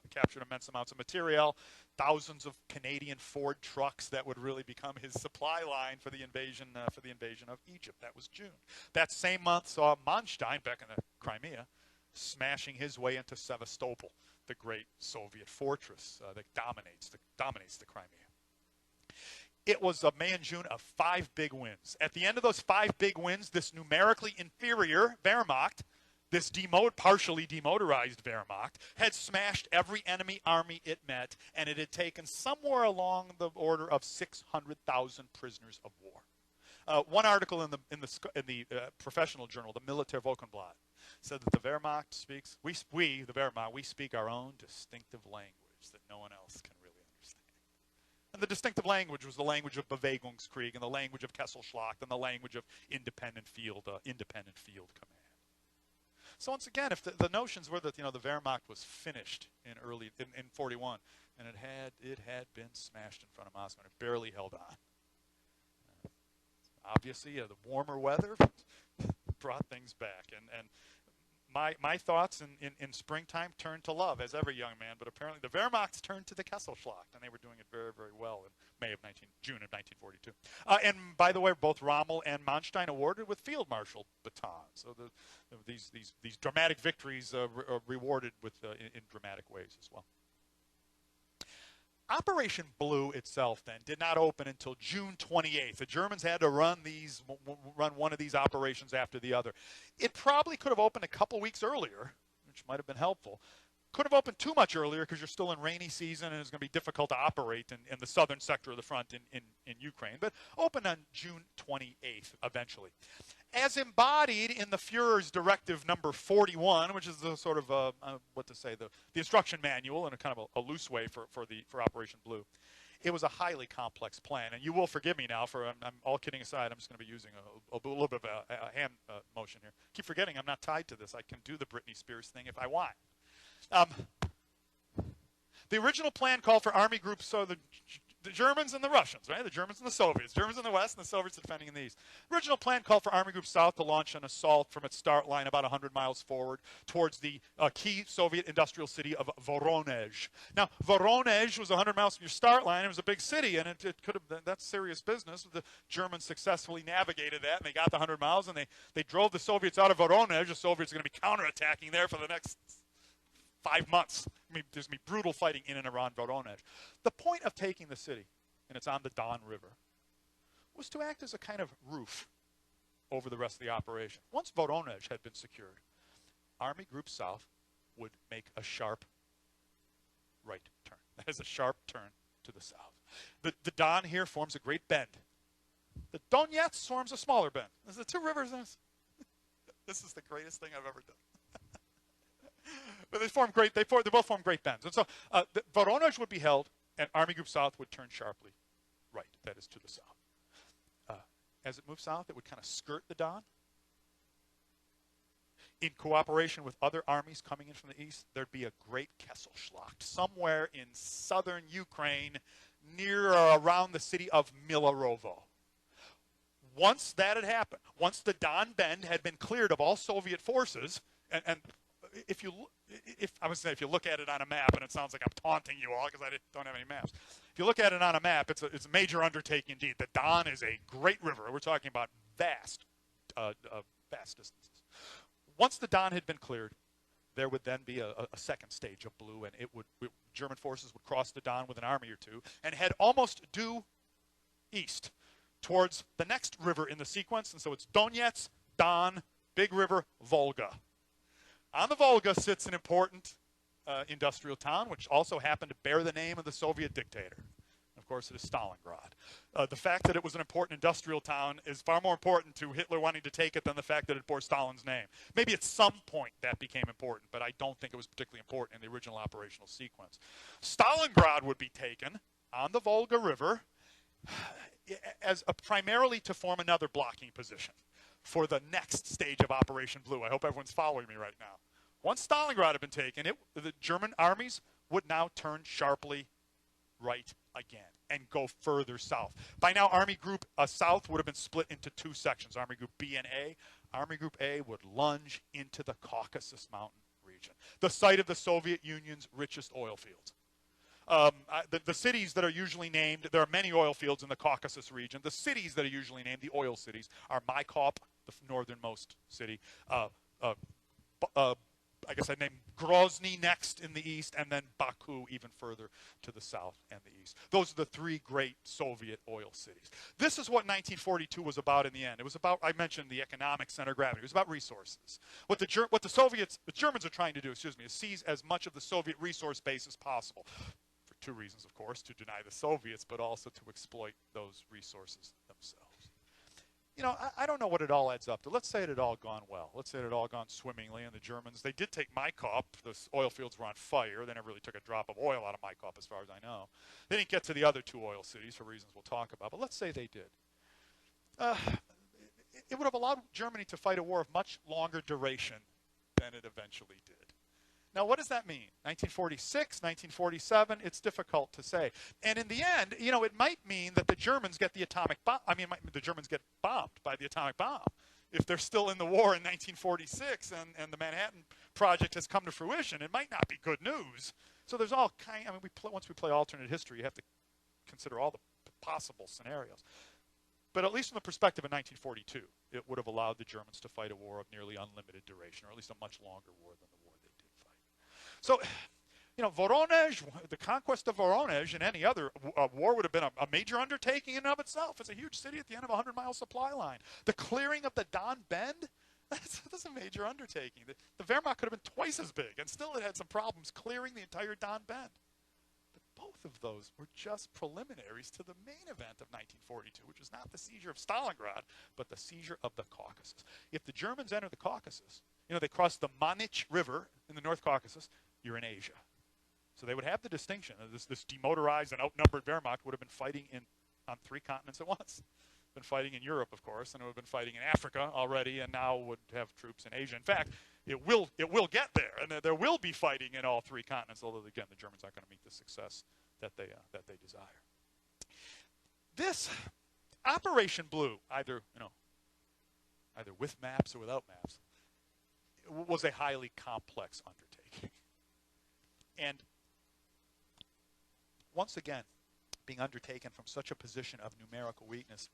captured immense amounts of material, thousands of Canadian Ford trucks that would really become his supply line for the invasion of Egypt. That was June. That same month saw Manstein, back in the Crimea, smashing his way into Sevastopol, the great Soviet fortress that dominates the Crimea. It was a May and June of 5 big wins. At the end of those 5 big wins, this numerically inferior Wehrmacht, this partially demotorized Wehrmacht, had smashed every enemy army it met, and it had taken somewhere along the order of 600,000 prisoners of war. One article in the professional journal, the Militär Wochenblatt, said that the Wehrmacht speaks, we speak our own distinctive language that no one else can really understand. And the distinctive language was the language of Bewegungskrieg and the language of Kesselschlacht and the language of independent field command. So once again, if the notions were that the Wehrmacht was finished in 41, and it had been smashed in front of Moscow, and it barely held on. Obviously, the warmer weather brought things back, and my thoughts in springtime turned to love, as every young man, but apparently the Wehrmacht's turned to the Kesselschlacht, and they were doing it very, very well in June of 1942. And by the way, both Rommel and Manstein awarded with Field Marshal batons. So these dramatic victories are rewarded in dramatic ways as well. Operation Blue itself, then, did not open until June 28th. The Germans had to run one of these operations after the other. It probably could have opened a couple weeks earlier, which might have been helpful. could have opened too much earlier because you're still in rainy season and it's going to be difficult to operate in the southern sector of the front in Ukraine, but opened on June 28th eventually. As embodied in the Fuhrer's Directive number 41, which is the sort of, the instruction manual in a kind of a loose way for Operation Blue. It was a highly complex plan, and you will forgive me now for, I'm all kidding aside, I'm just going to be using a little bit of a hand motion here. Keep forgetting I'm not tied to this. I can do the Britney Spears thing if I want. The original plan called for army groups, so the Germans and the Russians, right? The Germans and the Soviets. Germans in the west and the Soviets defending in the east. The original plan called for Army Group South to launch an assault from its start line about 100 miles forward towards the key Soviet industrial city of Voronezh. Now, Voronezh was 100 miles from your start line. It was a big city, and it could have been, that's serious business. The Germans successfully navigated that, and they got the 100 miles, and they drove the Soviets out of Voronezh. The Soviets are going to be counterattacking there for the next 5 months. I mean, there's going to be brutal fighting in and around Voronezh. The point of taking the city, and it's on the Don River, was to act as a kind of roof over the rest of the operation. Once Voronezh had been secured, Army Group South would make a sharp right turn. That is a sharp turn to the south. The Don here forms a great bend. The Donets forms a smaller bend. There's the two rivers. This is the greatest thing I've ever done. But they both form great bends. And so Voronezh would be held, and Army Group South would turn sharply right, that is to the south. As it moved south, it would kind of skirt the Don. In cooperation with other armies coming in from the east, there'd be a great Kesselschlacht somewhere in southern Ukraine near or around the city of Milarovo. Once that had happened, once the Don Bend had been cleared of all Soviet forces, and if you look at it on a map, and it sounds like I'm taunting you all because I don't have any maps. If you look at it on a map, it's a major undertaking indeed. The Don is a great river. We're talking about vast distances. Once the Don had been cleared, there would then be a second stage of blue, and German forces would cross the Don with an army or two and head almost due east towards the next river in the sequence. And so it's Donets, Don, Big River, Volga. On the Volga sits an important industrial town, which also happened to bear the name of the Soviet dictator. Of course, it is Stalingrad. The fact that it was an important industrial town is far more important to Hitler wanting to take it than the fact that it bore Stalin's name. Maybe at some point that became important, but I don't think it was particularly important in the original operational sequence. Stalingrad would be taken on the Volga River as primarily to form another blocking position for the next stage of Operation Blue. I hope everyone's following me right now. Once Stalingrad had been taken, the German armies would now turn sharply right again and go further south. By now, Army Group South would have been split into two sections, Army Group B and A. Army Group A would lunge into the Caucasus Mountain region, the site of the Soviet Union's richest oil fields. The cities that are usually named, there are many oil fields in the Caucasus region. The cities that are usually named, the oil cities, are Maikop, the northernmost city. I guess I named Grozny next in the east, and then Baku even further to the south and the east. Those are the three great Soviet oil cities. This is what 1942 was about in the end. It was about, I mentioned, the economic center of gravity. It was about resources. What the Germans are trying to do, is seize as much of the Soviet resource base as possible. For two reasons, of course, to deny the Soviets, but also to exploit those resources themselves. You know, I don't know what it all adds up to. Let's say it had all gone well. Let's say it had all gone swimmingly, and the Germans, they did take Maikop. The oil fields were on fire. They never really took a drop of oil out of Maikop, as far as I know. They didn't get to the other two oil cities for reasons we'll talk about, but let's say they did. It would have allowed Germany to fight a war of much longer duration than it eventually did. Now, what does that mean? 1946, 1947, it's difficult to say. And in the end, you know, it might mean that the Germans get the atomic bomb. I mean, the Germans get bombed by the atomic bomb. If they're still in the war in 1946 and the Manhattan Project has come to fruition, it might not be good news. So there's all kind, I mean, once we play alternate history, you have to consider all the possible scenarios. But at least from the perspective of 1942, it would have allowed the Germans to fight a war of nearly unlimited duration, or at least a much longer war than the war they did fight. So, you know, Voronezh, the conquest of Voronezh and any other war would have been a major undertaking in and of itself. It's a huge city at the end of a 100-mile supply line. The clearing of the Don Bend, That's a major undertaking. The Wehrmacht could have been twice as big, and still it had some problems clearing the entire Don Bend. But both of those were just preliminaries to the main event of 1942, which was not the seizure of Stalingrad, but the seizure of the Caucasus. If the Germans enter the Caucasus, they cross the Manich River in the North Caucasus, you're in Asia. So they would have the distinction. This demotorized and outnumbered Wehrmacht would have been fighting on 3 continents at once. Been fighting in Europe, of course, and it would have been fighting in Africa already, and now would have troops in Asia. In fact, it will get there, and there will be fighting in all 3 continents. Although again, the Germans aren't going to meet the success that they desire. This Operation Blue, either with maps or without maps, was a highly complex undertaking, and once again, being undertaken from such a position of numerical weakness,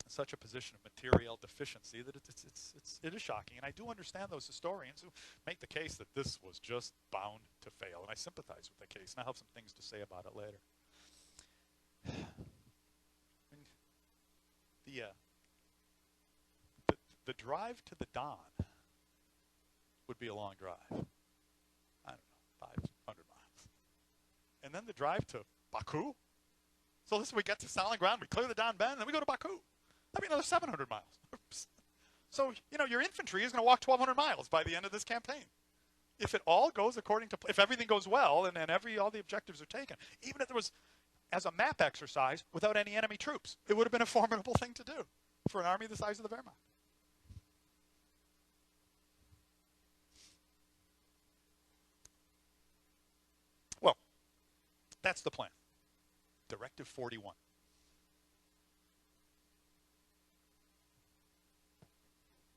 such a position of material deficiency, that it is shocking. And I do understand those historians who make the case that this was just bound to fail. And I sympathize with the case, and I'll have some things to say about it later. The drive to the Don would be a long drive. I don't know, 500 miles. And then the drive to Baku. So listen, we get to Stalingrad, we clear the Don Bend, and then we go to Baku. That'd be another 700 miles. So, your infantry is going to walk 1,200 miles by the end of this campaign. If it all goes according to, if everything goes well and all the objectives are taken, even if there was, as a map exercise, without any enemy troops, it would have been a formidable thing to do for an army the size of the Wehrmacht. Well, that's the plan. Directive 41.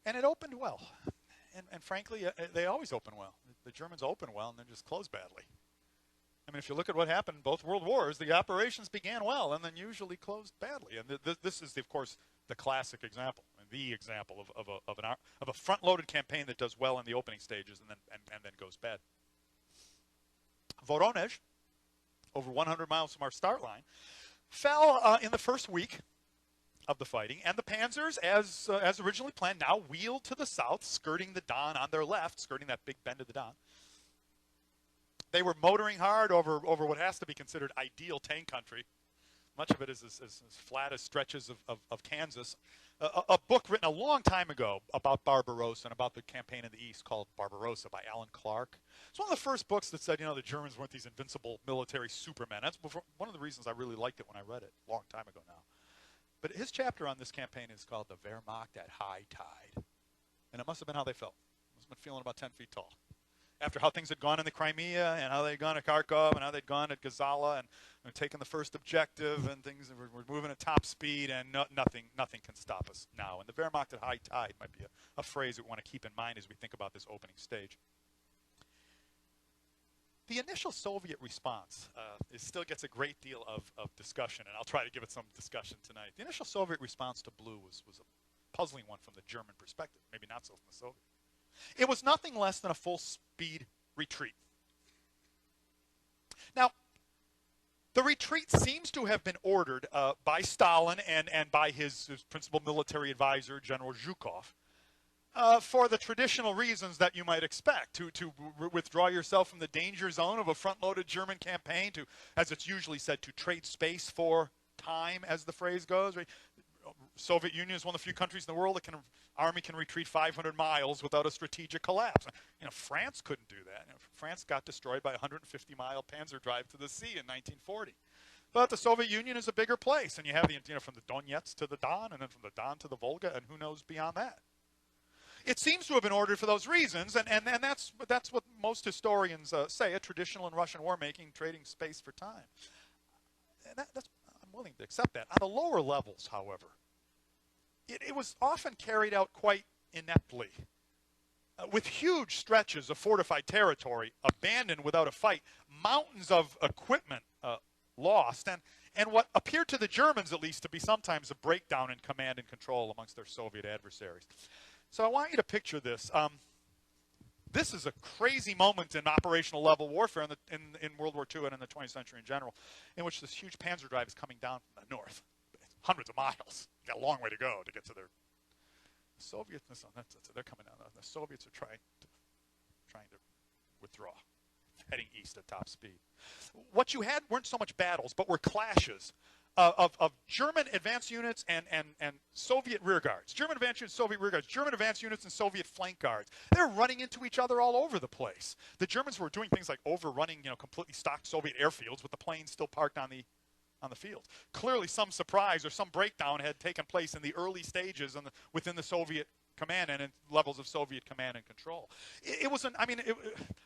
And it opened well. And frankly, they always open well. The Germans open well and then just close badly. I mean, if you look at what happened in both world wars, the operations began well and then usually closed badly. And this is, of course, the classic example, the example of a front-loaded campaign that does well in the opening stages and then goes bad. Voronezh, over 100 miles from our start line, fell in the first week of the fighting, and the panzers, as originally planned, now wheeled to the south, skirting the Don on their left, skirting that big bend of the Don. They were motoring hard over what has to be considered ideal tank country. Much of it is as flat as stretches of Kansas. A book written a long time ago about Barbarossa and about the campaign in the East called Barbarossa by Alan Clark. It's one of the first books that said, the Germans weren't these invincible military supermen. That's one of the reasons I really liked it when I read it a long time ago now. But his chapter on this campaign is called The Wehrmacht at High Tide. And it must have been how they felt. Must have been feeling about 10 feet tall. After how things had gone in the Crimea and how they'd gone at Kharkov and how they'd gone at Gazala and taken the first objective and things were moving at top speed and nothing can stop us now. And the Wehrmacht at high tide might be a phrase we want to keep in mind as we think about this opening stage. The initial Soviet response still gets a great deal of discussion, and I'll try to give it some discussion tonight. The initial Soviet response to Blue was a puzzling one from the German perspective, maybe not so from the Soviet. It was nothing less than a full-speed retreat. Now, the retreat seems to have been ordered by Stalin and by his principal military advisor, General Zhukov, for the traditional reasons that you might expect, to withdraw yourself from the danger zone of a front-loaded German campaign, to, as it's usually said, to trade space for time, as the phrase goes. Right? Soviet Union is one of the few countries in the world that army can retreat 500 miles without a strategic collapse. France couldn't do that. France got destroyed by a 150-mile panzer drive to the sea in 1940. But the Soviet Union is a bigger place, and you have from the Donetsk to the Don, and then from the Don to the Volga, and who knows beyond that. It seems to have been ordered for those reasons, and that's what most historians say, a traditional in Russian war-making, trading space for time. And I'm willing to accept that. On the lower levels, however, it was often carried out quite ineptly, with huge stretches of fortified territory abandoned without a fight, mountains of equipment lost, and what appeared to the Germans, at least, to be sometimes a breakdown in command and control amongst their Soviet adversaries. So I want you to picture this. This is a crazy moment in operational level warfare in World War II and in the 20th century in general, in which this huge panzer drive is coming down from the north, hundreds of miles. Got a long way to go to get to The Soviets, they're coming down. The Soviets are trying to withdraw, heading east at top speed. What you had weren't so much battles, but were clashes of German advance units and Soviet rear guards. German advance units, Soviet rear guards. German advance units and Soviet flank guards. They're running into each other all over the place. The Germans were doing things like overrunning, completely stocked Soviet airfields with the planes still parked on the field. Clearly, some surprise or some breakdown had taken place in the early stages within the Soviet command and in levels of Soviet command and control. It wasn't. I mean,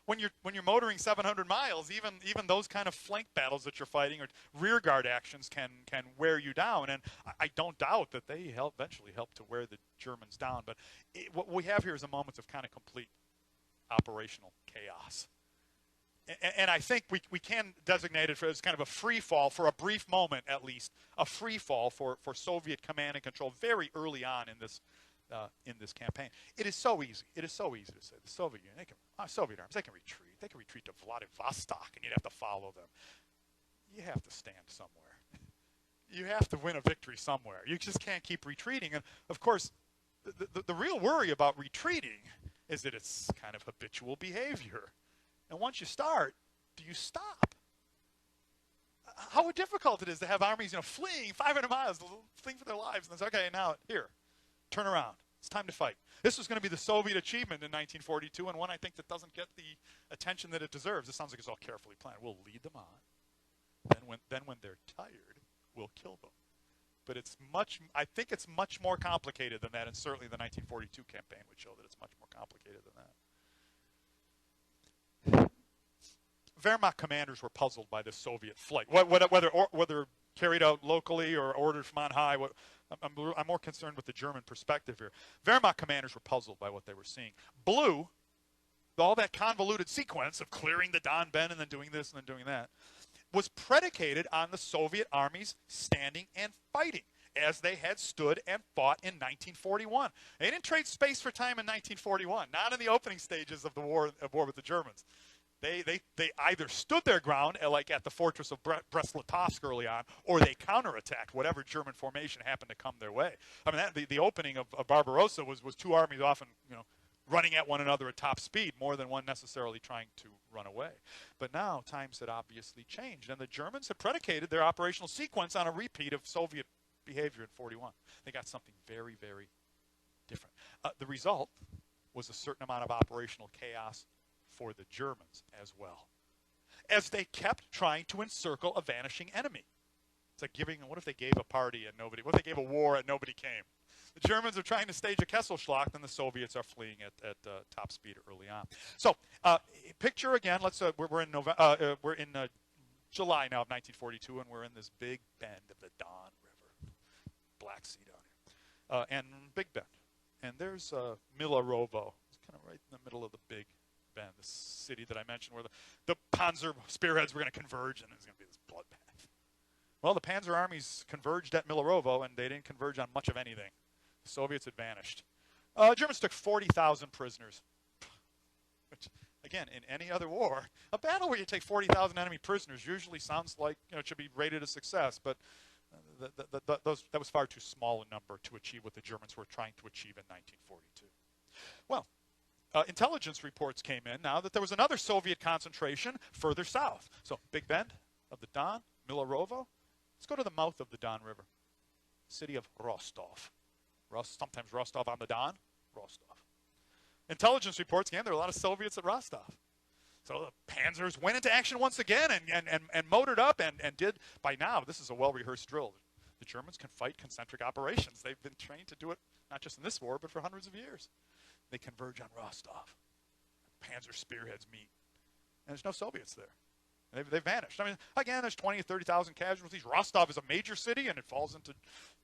when you're motoring 700 miles, even those kind of flank battles that you're fighting or rear guard actions can wear you down. And I don't doubt that they eventually helped to wear the Germans down. But what we have here is a moment of kind of complete operational chaos. And I think we can designate it as kind of a free fall for a brief moment, at least, a free fall for Soviet command and control very early on in this campaign. It is so easy. It is so easy to say the Soviet Union, Soviet arms, they can retreat. They can retreat to Vladivostok, and you'd have to follow them. You have to stand somewhere. You have to win a victory somewhere. You just can't keep retreating. And of course, the real worry about retreating is that it's kind of habitual behavior. And once you start, do you stop? How difficult it is to have armies, fleeing 500 miles, fleeing for their lives, and it's okay, now, here, turn around. It's time to fight. This was going to be the Soviet achievement in 1942, and one I think that doesn't get the attention that it deserves. It sounds like it's all carefully planned. We'll lead them on. Then when they're tired, we'll kill them. But I think it's much more complicated than that, and certainly the 1942 campaign would show that it's much more complicated than that. Wehrmacht commanders were puzzled by this Soviet flight, whether carried out locally or ordered from on high. I'm more concerned with the German perspective here. Wehrmacht commanders were puzzled by what they were seeing. Blue, all that convoluted sequence of clearing the Don bend and then doing this and then doing that, was predicated on the Soviet armies standing and fighting as they had stood and fought in 1941. They didn't trade space for time in 1941, not in the opening stages of the war with the Germans. They either stood their ground, like at the fortress of Brest-Litovsk early on, or they counterattacked whatever German formation happened to come their way. I mean, the opening of Barbarossa was two armies often, running at one another at top speed, more than one necessarily trying to run away. But now times had obviously changed, and the Germans had predicated their operational sequence on a repeat of Soviet behavior in 41. They got something very, very different. The result was a certain amount of operational chaos for the Germans as well, as they kept trying to encircle a vanishing enemy. It's like what if they gave a party and what if they gave a war and nobody came? The Germans are trying to stage a Kesselschlacht, and the Soviets are fleeing at top speed early on. So, picture again. We're in July now of 1942, and we're in this big bend of the Don River, Black Sea down here, and Big Bend, and there's Milarovo. It's kind of right in the middle of the big bend, the city that I mentioned, where the Panzer spearheads were going to converge, and it was going to be this bloodbath. Well, the Panzer armies converged at Milarovo, and they didn't converge on much of anything. The Soviets had vanished. Germans took 40,000 prisoners, which, again, in any other war, a battle where you take 40,000 enemy prisoners usually sounds like it should be rated a success, but that was far too small a number to achieve what the Germans were trying to achieve in 1942. Well, intelligence reports came in now that there was another Soviet concentration further south. So, Big Bend of the Don, Milarovo. Let's go to the mouth of the Don River, city of Rostov. Sometimes Rostov on the Don, Rostov. Intelligence reports, again, there were a lot of Soviets at Rostov. So the Panzers went into action once again and motored up and did, by now, this is a well-rehearsed drill. The Germans can fight concentric operations. They've been trained to do it, not just in this war, but for hundreds of years. They converge on Rostov. Panzer spearheads meet. And there's no Soviets there. They've vanished. I mean, again, there's 20,000 or 30,000 casualties. Rostov is a major city, and it falls into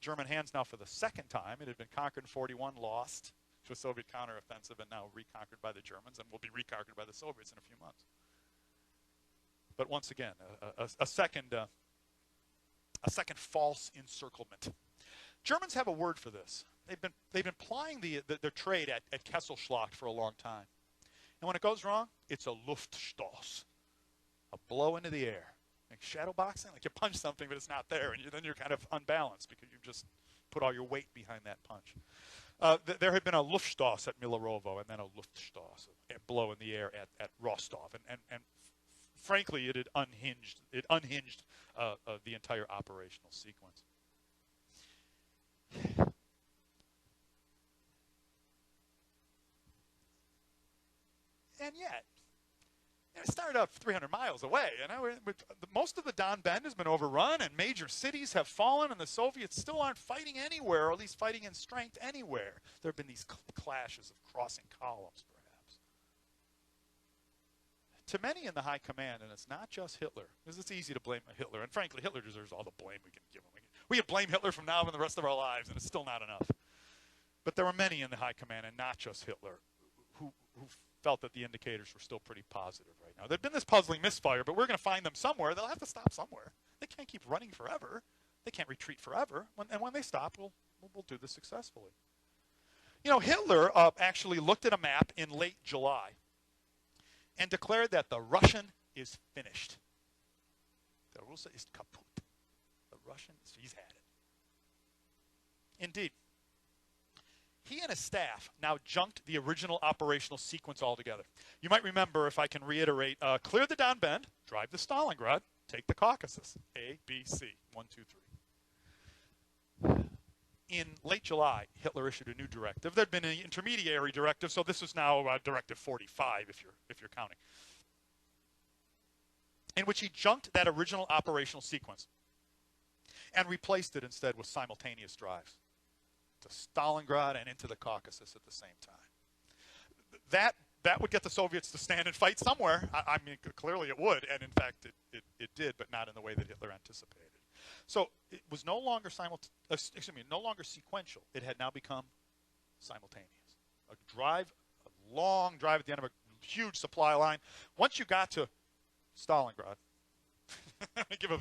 German hands now for the second time. It had been conquered in 41, lost to a Soviet counteroffensive, and now reconquered by the Germans, and will be reconquered by the Soviets in a few months. But once again, a second false encirclement. Germans have a word for this. They've been plying their trade at Kesselschlacht for a long time. And when it goes wrong, it's a Luftstoß, a blow into the air. Like shadow boxing, like you punch something, but it's not there, and then you're kind of unbalanced because you've just put all your weight behind that punch. There had been a Luftstoß at Milarovo and then a Luftstoß below in the air at Rostov. And frankly, it unhinged the entire operational sequence. And yet, it started out 300 miles away. Most of the Don Bend has been overrun, and major cities have fallen, and the Soviets still aren't fighting anywhere, or at least fighting in strength anywhere. There have been these clashes of crossing columns, perhaps. To many in the high command, and it's not just Hitler, because it's easy to blame Hitler, and frankly, Hitler deserves all the blame we can give him. We can blame Hitler from now on the rest of our lives, and it's still not enough. But there were many in the high command, and not just Hitler, who felt that the indicators were still pretty positive right now. There'd been this puzzling misfire, but we're going to find them somewhere. They'll have to stop somewhere. They can't keep running forever. They can't retreat forever. And when they stop, we'll do this successfully. You know, Hitler actually looked at a map in late July and declared that the Russian is finished. The Russe ist kaputt. The Russian, he's had it. Indeed. He and his staff now junked the original operational sequence altogether. You might remember, if I can reiterate, clear the Don Bend, drive to Stalingrad, take the Caucasus. A, B, C. 1, 2, 3. In late July, Hitler issued a new directive. There'd been an intermediary directive, so this is now Directive 45, if you're counting, in which he junked that original operational sequence and replaced it instead with simultaneous drives to Stalingrad and into the Caucasus at the same time. That would get the Soviets to stand and fight somewhere. I mean, clearly it would, and in fact it did, but not in the way that Hitler anticipated. So it was no longer no longer sequential. It had now become simultaneous. A long drive at the end of a huge supply line. Once you got to Stalingrad, give a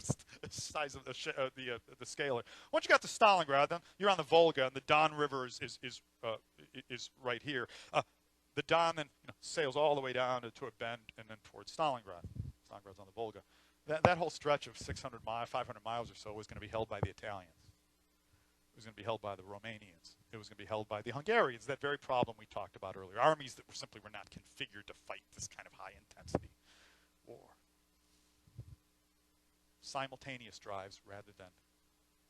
size of the scaler. Once you got to Stalingrad, then you're on the Volga, and the Don River is right here. The Don then sails all the way down to a bend and then towards Stalingrad. Stalingrad's on the Volga. That whole stretch of 600 miles, 500 miles or so was going to be held by the Italians. It was going to be held by the Romanians. It was going to be held by the Hungarians. That very problem we talked about earlier. Armies that simply were not configured to fight this kind of high-intensity war. Simultaneous drives rather than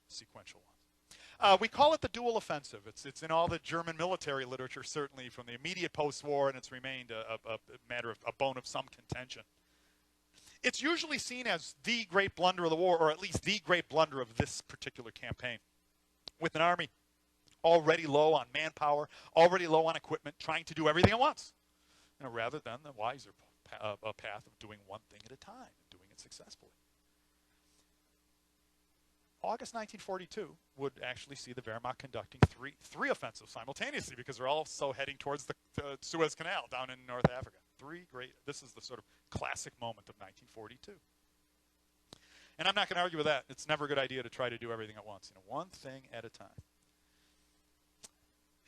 sequential ones. We call it the dual offensive. It's in all the German military literature, certainly from the immediate post-war, and it's remained a matter of a bone of some contention. It's usually seen as the great blunder of the war, or at least the great blunder of this particular campaign, with an army already low on manpower, already low on equipment, trying to do everything at once, rather than the wiser path of doing one thing at a time and doing it successfully. August 1942 would actually see the Wehrmacht conducting three offensives simultaneously, because they're also heading towards the Suez Canal down in North Africa. This is the sort of classic moment of 1942. And I'm not going to argue with that. It's never a good idea to try to do everything at once. One thing at a time.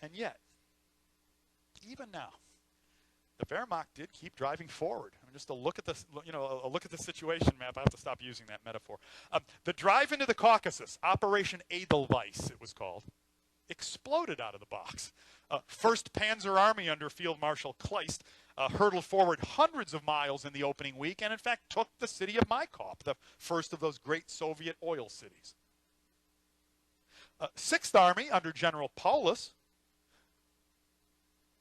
And yet, even now, the Wehrmacht did keep driving forward. I mean, just to look at this, a look at the situation map. I have to stop using that metaphor. The drive into the Caucasus, Operation Edelweiss, it was called, exploded out of the box. First Panzer Army under Field Marshal Kleist hurtled forward hundreds of miles in the opening week, and in fact took the city of Maikop, the first of those great Soviet oil cities. Sixth Army under General Paulus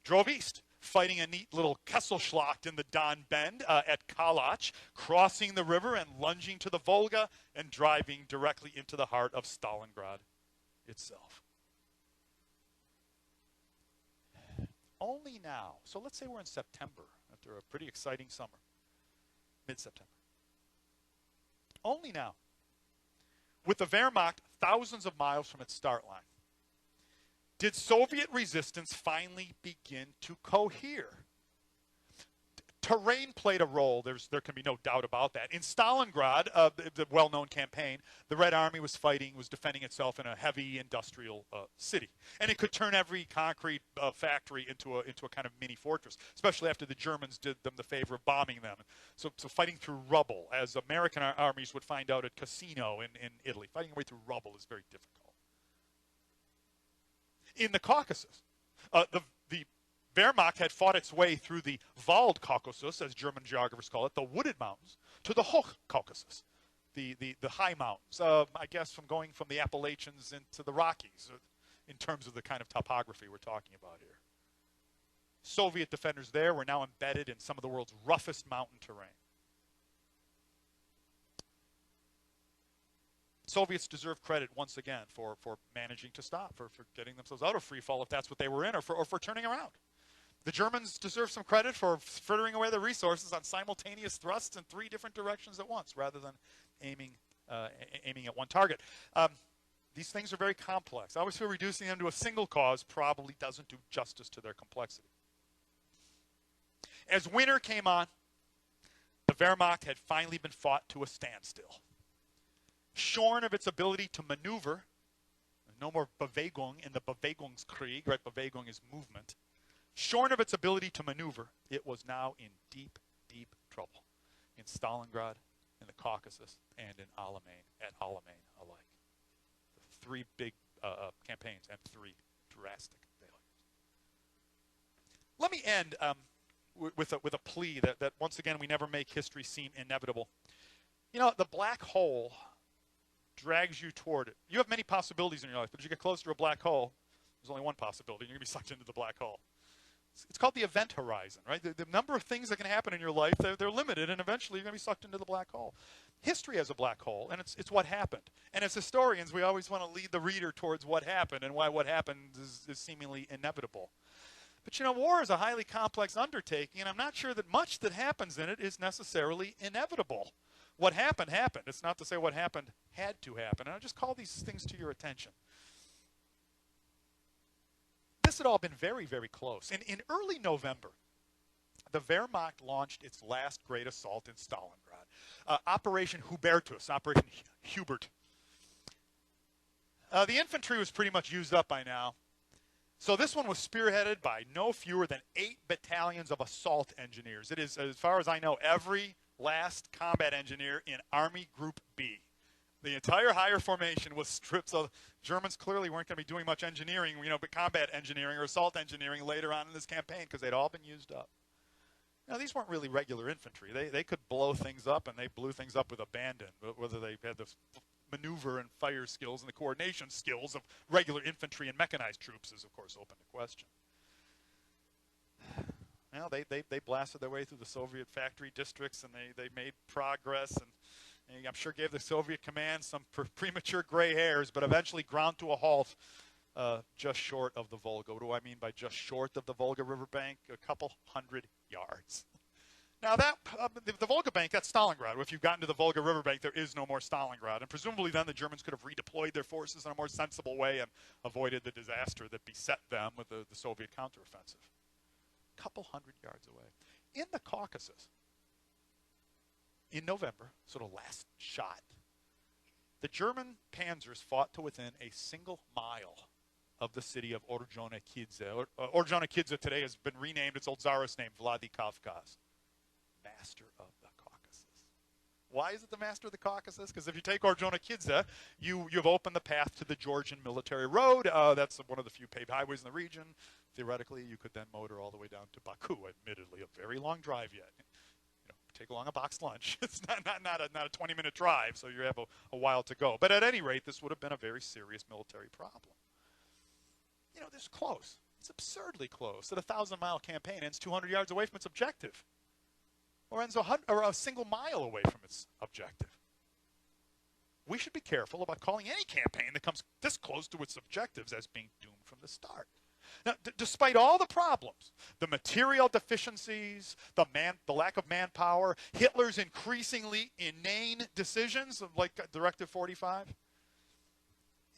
drove east, fighting a neat little Kesselschlacht in the Don Bend at Kalach, crossing the river and lunging to the Volga and driving directly into the heart of Stalingrad itself. Only now, so let's say we're in September, after a pretty exciting summer, mid-September. Only now, with the Wehrmacht thousands of miles from its start line, did Soviet resistance finally begin to cohere. Terrain played a role. There can be no doubt about that. In Stalingrad, the well-known campaign, the Red Army was defending itself in a heavy industrial city. And it could turn every concrete factory into a kind of mini fortress, especially after the Germans did them the favor of bombing them. So fighting through rubble, as American armies would find out at Citino in Italy, fighting your way through rubble is very difficult. In the Caucasus, The Wehrmacht had fought its way through the Wald Caucasus, as German geographers call it, the wooded mountains, to the Hoch Caucasus, the high mountains. I guess from going from the Appalachians into the Rockies, in terms of the kind of topography we're talking about here. Soviet defenders there were now embedded in some of the world's roughest mountain terrain. Soviets deserve credit once again for managing to stop, for getting themselves out of free fall if that's what they were in, or for turning around. The Germans deserve some credit for frittering away their resources on simultaneous thrusts in 3 different directions at once, rather than aiming at one target. These things are very complex. I always feel reducing them to a single cause probably doesn't do justice to their complexity. As winter came on, the Wehrmacht had finally been fought to a standstill. Shorn of its ability to maneuver, no more Bewegung in the Bewegungskrieg, right? Bewegung is movement. Shorn of its ability to maneuver, it was now in deep, deep trouble in Stalingrad, in the Caucasus, and in Alamein alike. The 3 big campaigns and 3 drastic failures. Let me end with a plea that once again we never make history seem inevitable. You know, the black hole drags you toward it. You have many possibilities in your life, but as you get closer to a black hole, there's only one possibility. You're going to be sucked into the black hole. It's called the event horizon, right? The number of things that can happen in your life, they're limited, and eventually you're going to be sucked into the black hole. History has a black hole, and it's what happened. And as historians, we always want to lead the reader towards what happened and why what happened is seemingly inevitable. But, you know, war is a highly complex undertaking, and I'm not sure that much that happens in it is necessarily inevitable. What happened, happened. It's not to say what happened had to happen. And I'll just call these things to your attention. This had all been very, very close. In early November, the Wehrmacht launched its last great assault in Stalingrad, Operation Hubertus, Operation Hubert. The infantry was pretty much used up by now. So this one was spearheaded by no fewer than 8 battalions of assault engineers. It is, as far as I know, every last combat engineer in Army Group B. The entire higher formation was stripped, so Germans clearly weren't going to be doing much engineering, but combat engineering or assault engineering later on in this campaign because they'd all been used up. Now, these weren't really regular infantry. They could blow things up, and they blew things up with abandon. But whether they had the maneuver and fire skills and the coordination skills of regular infantry and mechanized troops is, of course, open to question. Well, they blasted their way through the Soviet factory districts, and they made progress, and I'm sure gave the Soviet command some premature gray hairs, but eventually ground to a halt just short of the Volga. What do I mean by just short of the Volga riverbank? A couple hundred yards. Now, the Volga bank, that's Stalingrad. If you've gotten to the Volga riverbank, there is no more Stalingrad. And presumably then the Germans could have redeployed their forces in a more sensible way and avoided the disaster that beset them with the Soviet counteroffensive. A couple hundred yards away. In the Caucasus, in November, sort of last shot, the German panzers fought to within a single mile of the city of Ordzhonikidze. Ordzhonikidze today has been renamed its old czarist name, Vladikavkaz. Master of the Caucasus. Why is it the master of the Caucasus? Because if you take Ordzhonikidze, you've opened the path to the Georgian military road. That's one of the few paved highways in the region. Theoretically, you could then motor all the way down to Baku. Admittedly, a very long drive yet. Take along a boxed lunch. It's not a 20-minute drive, so you have a while to go. But at any rate, this would have been a very serious military problem. This is close. It's absurdly close. That a 1,000-mile campaign ends 200 yards away from its objective, or ends a single mile away from its objective. We should be careful about calling any campaign that comes this close to its objectives as being doomed from the start. Now, despite all the problems, the material deficiencies, the lack of manpower, Hitler's increasingly inane decisions, like Directive 45,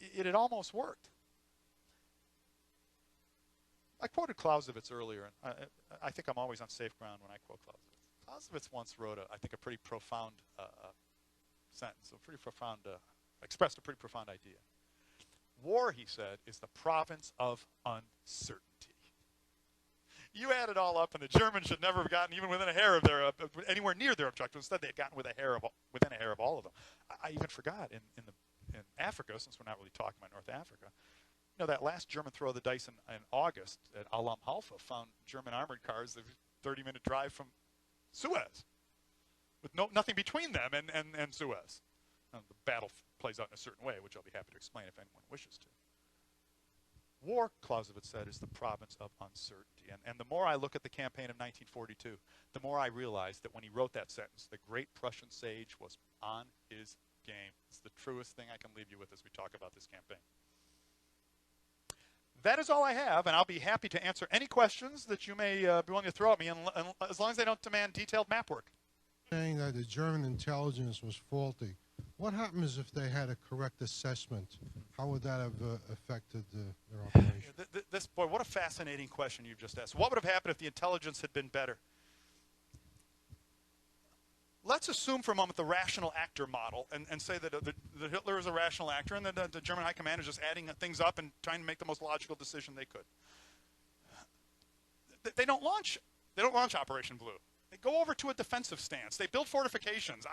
it had almost worked. I quoted Clausewitz earlier, and I think I'm always on safe ground when I quote Clausewitz. Clausewitz once wrote, I think, a pretty profound sentence, expressed a pretty profound idea. War, he said, is the province of uncertainty. You add it all up, and the Germans should never have gotten even within a hair of anywhere near their objective. Instead, they had gotten within a hair of all of them. I even forgot in Africa, since we're not really talking about North Africa. You know, that last German throw of the dice in August at Alam Halfa found German armored cars a 30-minute drive from Suez, with nothing between them and Suez. Now, the battle plays out in a certain way, which I'll be happy to explain if anyone wishes to. War, Clausewitz said, is the province of uncertainty. And the more I look at the campaign of 1942, the more I realize that when he wrote that sentence, the great Prussian sage was on his game. It's the truest thing I can leave you with as we talk about this campaign. That is all I have, and I'll be happy to answer any questions that you may be willing to throw at me, and as long as they don't demand detailed map work. Saying that the German intelligence was faulty. What happens if they had a correct assessment? How would that have affected their operation? Boy, what a fascinating question you've just asked. What would have happened if the intelligence had been better? Let's assume for a moment the rational actor model and say that Hitler is a rational actor and that the German high command is just adding things up and trying to make the most logical decision they could. They don't launch Operation Blue. They go over to a defensive stance. They build fortifications.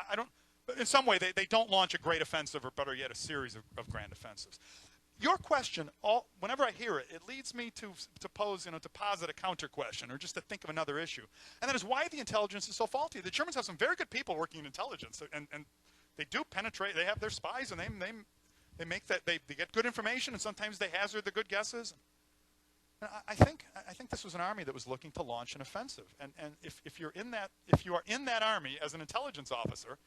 In some way, they don't launch a great offensive, or better yet, a series of grand offensives. Your question, whenever I hear it, it leads me to pose, to posit a counter question, or just to think of another issue. And that is why the intelligence is so faulty. The Germans have some very good people working in intelligence, and they do penetrate. They have their spies, and they make that they get good information, and sometimes they hazard the good guesses. I think this was an army that was looking to launch an offensive, and if you are in that army as an intelligence officer,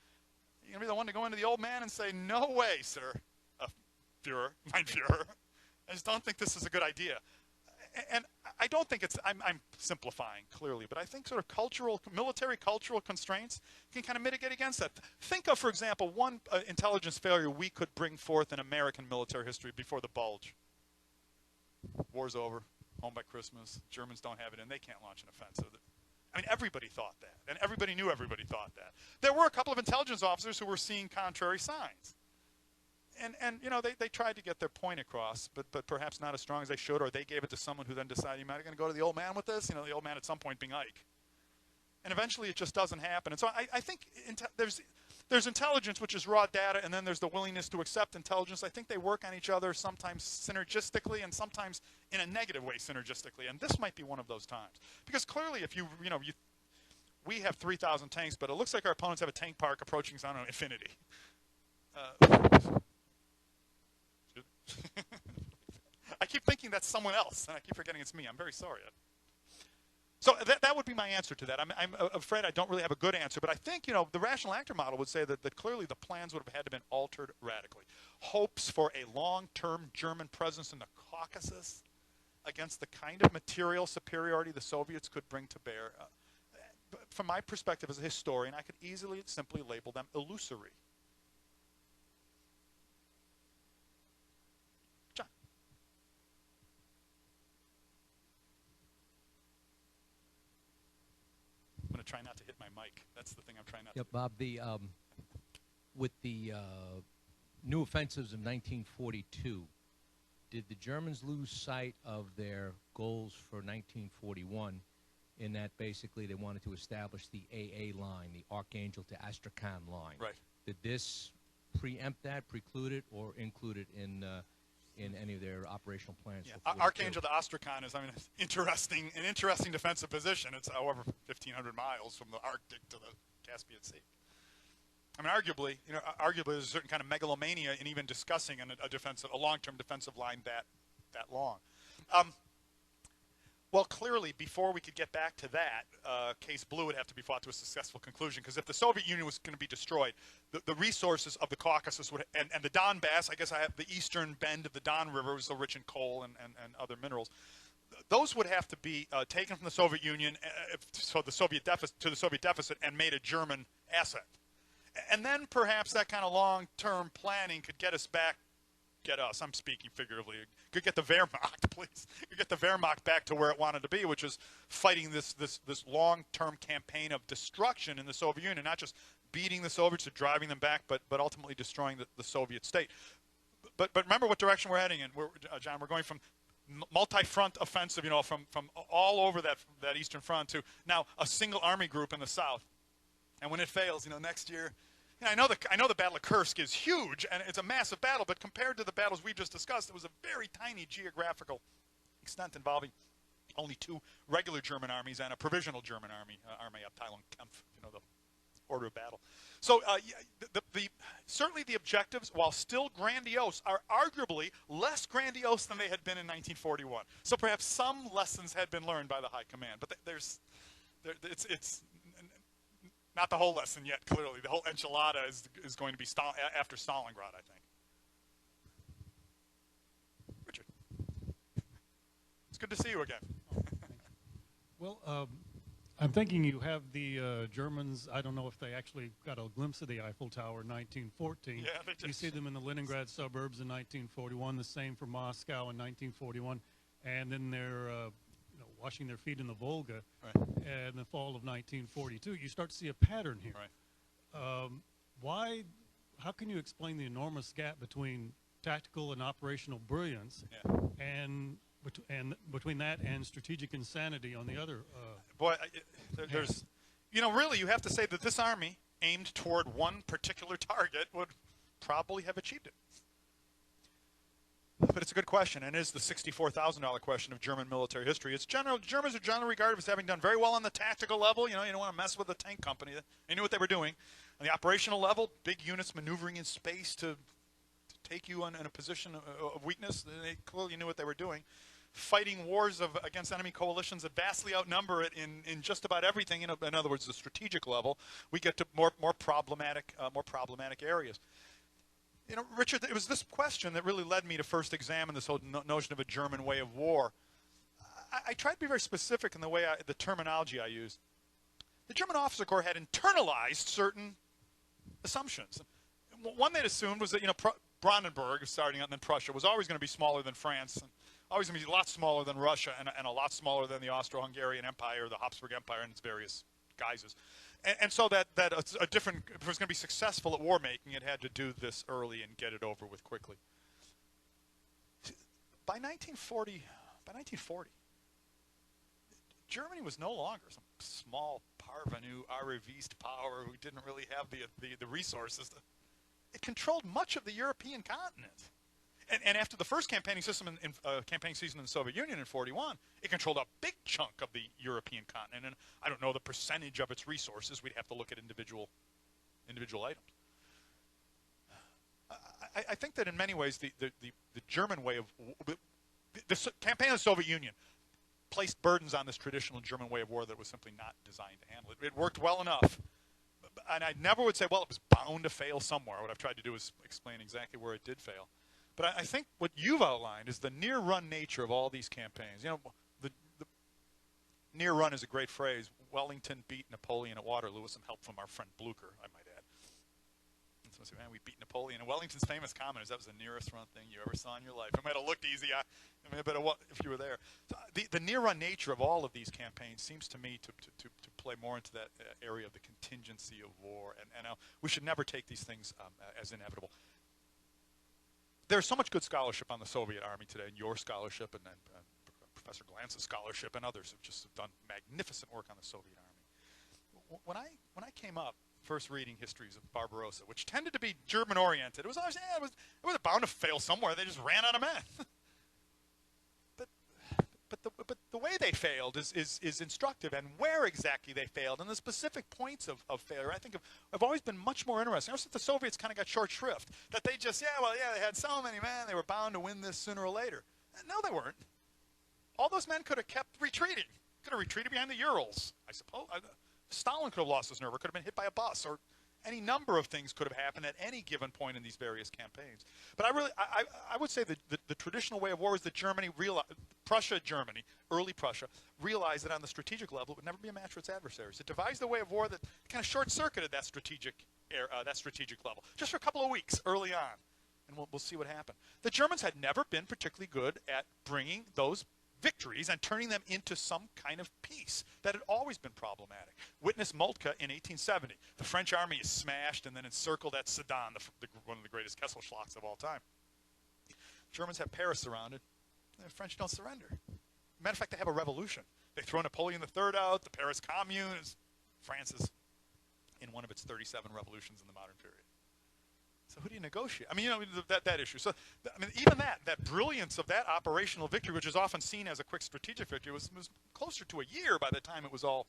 you're gonna be the one to go into the old man and say, "No way, sir, Führer, mein Führer. I just don't think this is a good idea." And I don't think it's. I'm simplifying clearly, but I think sort of military cultural constraints can kind of mitigate against that. Think of, for example, one intelligence failure we could bring forth in American military history before the Bulge. War's over. Home by Christmas. Germans don't have it, and they can't launch an offensive. I mean, everybody thought that, and everybody knew everybody thought that. There were a couple of intelligence officers who were seeing contrary signs, and they tried to get their point across, but perhaps not as strong as they should, or they gave it to someone who then decided, "You might going to go to the old man with this," the old man at some point being Ike, and eventually it just doesn't happen. And so I think there's intelligence, which is raw data, and then there's the willingness to accept intelligence. I think they work on each other sometimes synergistically and sometimes in a negative way synergistically. And this might be one of those times. Because clearly we have 3,000 tanks, but it looks like our opponents have a tank park approaching, I don't know, infinity. I keep thinking that's someone else, and I keep forgetting it's me. I'm very sorry. So that would be my answer to that. I'm afraid I don't really have a good answer, but I think, the rational actor model would say that clearly the plans would have had to been altered radically. Hopes for a long-term German presence in the Caucasus against the kind of material superiority the Soviets could bring to bear, from my perspective as a historian, I could easily simply label them illusory. I'm going to try not to hit my mic. That's the thing I'm trying not to do. Bob, with the new offensives of 1942, did the Germans lose sight of their goals for 1941 in that basically they wanted to establish the AA line, the Archangel to Astrakhan line? Right. Did this preempt that, preclude it, or include it in any of their operational plans? Yeah. Archangel to Astrakhan is, an interesting defensive position. It's, however, 1,500 miles from the Arctic to the Caspian Sea. Arguably, there's a certain kind of megalomania in even discussing a long-term defensive line that long. Well, clearly, before we could get back to that, Case Blue would have to be fought to a successful conclusion, because if the Soviet Union was going to be destroyed, the resources of the Caucasus would, and the Donbass, I guess I have the eastern bend of the Don River was so rich in coal and other minerals, those would have to be taken from the Soviet Union to the Soviet deficit and made a German asset. And then perhaps that kind of long-term planning could get us, I'm speaking figuratively, could get the Wehrmacht, please, could get the Wehrmacht back to where it wanted to be, which is fighting this long-term campaign of destruction in the Soviet Union, not just beating the Soviets or driving them back, but ultimately destroying the Soviet state. But remember what direction we're heading in, John. We're going from multi-front offensive, from all over that eastern front to now a single army group in the south. And when it fails, next year, You know, I know the Battle of Kursk is huge, and it's a massive battle, but compared to the battles we just discussed, it was a very tiny geographical extent involving only 2 regular German armies and a provisional German army, Armeeabteilung Kampf, you know, the order of battle. So certainly the objectives, while still grandiose, are arguably less grandiose than they had been in 1941. So perhaps some lessons had been learned by the High Command, but it's not the whole lesson yet, clearly. The whole enchilada is going to be after Stalingrad, I think. Richard. It's good to see you again. Well, I'm thinking you have the Germans, I don't know if they actually got a glimpse of the Eiffel Tower in 1914. Yeah, they did. You see them in the Leningrad suburbs in 1941, the same for Moscow in 1941, and then they're washing their feet in the Volga in the fall of 1942. You start to see a pattern here. Right. How can you explain the enormous gap between tactical and operational brilliance and between that and strategic insanity on the other? Boy, there's, really you have to say that this army aimed toward one particular target would probably have achieved it. But it's a good question, and it is the $64,000 question of German military history. Germans are generally regarded as having done very well on the tactical level. You don't want to mess with the tank company. They knew what they were doing. On the operational level, big units maneuvering in space to take you in a position of weakness. They clearly knew what they were doing. Fighting wars against enemy coalitions that vastly outnumber it in just about everything. In other words, the strategic level, we get to more problematic areas. Richard, it was this question that really led me to first examine this whole notion of a German way of war. I tried to be very specific in the terminology I used. The German officer corps had internalized certain assumptions. One they'd assumed was that Brandenburg, starting out, and then Prussia, was always going to be smaller than France, and always going to be a lot smaller than Russia, and a lot smaller than the Austro-Hungarian Empire, the Habsburg Empire, in its various guises. And so that if it was going to be successful at war making, it had to do this early and get it over with quickly. By 1940, Germany was no longer some small parvenu arriviste power who didn't really have the resources. It controlled much of the European continent. And after the first campaigning season in the Soviet Union in '41, it controlled a big chunk of the European continent. And I don't know the percentage of its resources. We'd have to look at individual items. I think that in many ways the German way of the campaign of the Soviet Union placed burdens on this traditional German way of war that was simply not designed to handle it. It worked well enough. And I never would say, well, it was bound to fail somewhere. What I've tried to do is explain exactly where it did fail. But I think what you've outlined is the near-run nature of all these campaigns. The near-run is a great phrase. Wellington beat Napoleon at Waterloo with some help from our friend Blucher, I might add. And so I say, man, we beat Napoleon. And Wellington's famous comment is that was the nearest run thing you ever saw in your life. It might have looked easy. If you were there. So the near-run nature of all of these campaigns seems to me to play more into that area of the contingency of war. And we should never take these things as inevitable. There's so much good scholarship on the Soviet Army today, and your scholarship, and Professor Glantz's scholarship, and others have just done magnificent work on the Soviet Army. When I came up, first reading histories of Barbarossa, which tended to be German-oriented, it was always, it was bound to fail somewhere. They just ran out of men. But the way they failed is instructive, and where exactly they failed, and the specific points of failure, I think have always been much more interesting. Ever since the Soviets kind of got short shrift, that they just, they had so many men, they were bound to win this sooner or later. No, they weren't. All those men could have kept retreating. Could have retreated behind the Urals, I suppose. Stalin could have lost his nerve, or could have been hit by a bus, or any number of things could have happened at any given point in these various campaigns. But I would say that the traditional way of war is that Germany, early Prussia, realized that on the strategic level it would never be a match for its adversaries. It devised a way of war that kind of short-circuited that strategic level just for a couple of weeks early on, and we'll see what happened. The Germans had never been particularly good at bringing those victories and turning them into some kind of peace. That had always been problematic. Witness Moltke in 1870. The French army is smashed and then encircled at Sedan, one of the greatest Kesselschlachts of all time. Germans have Paris surrounded. The French don't surrender. Matter of fact, they have a revolution. They throw Napoleon III out. The Paris Commune. France is in one of its 37 revolutions in the modern period. So who do you negotiate? I mean, you know, that issue. So, I mean, even that brilliance of that operational victory, which is often seen as a quick strategic victory, was closer to a year by the time it was all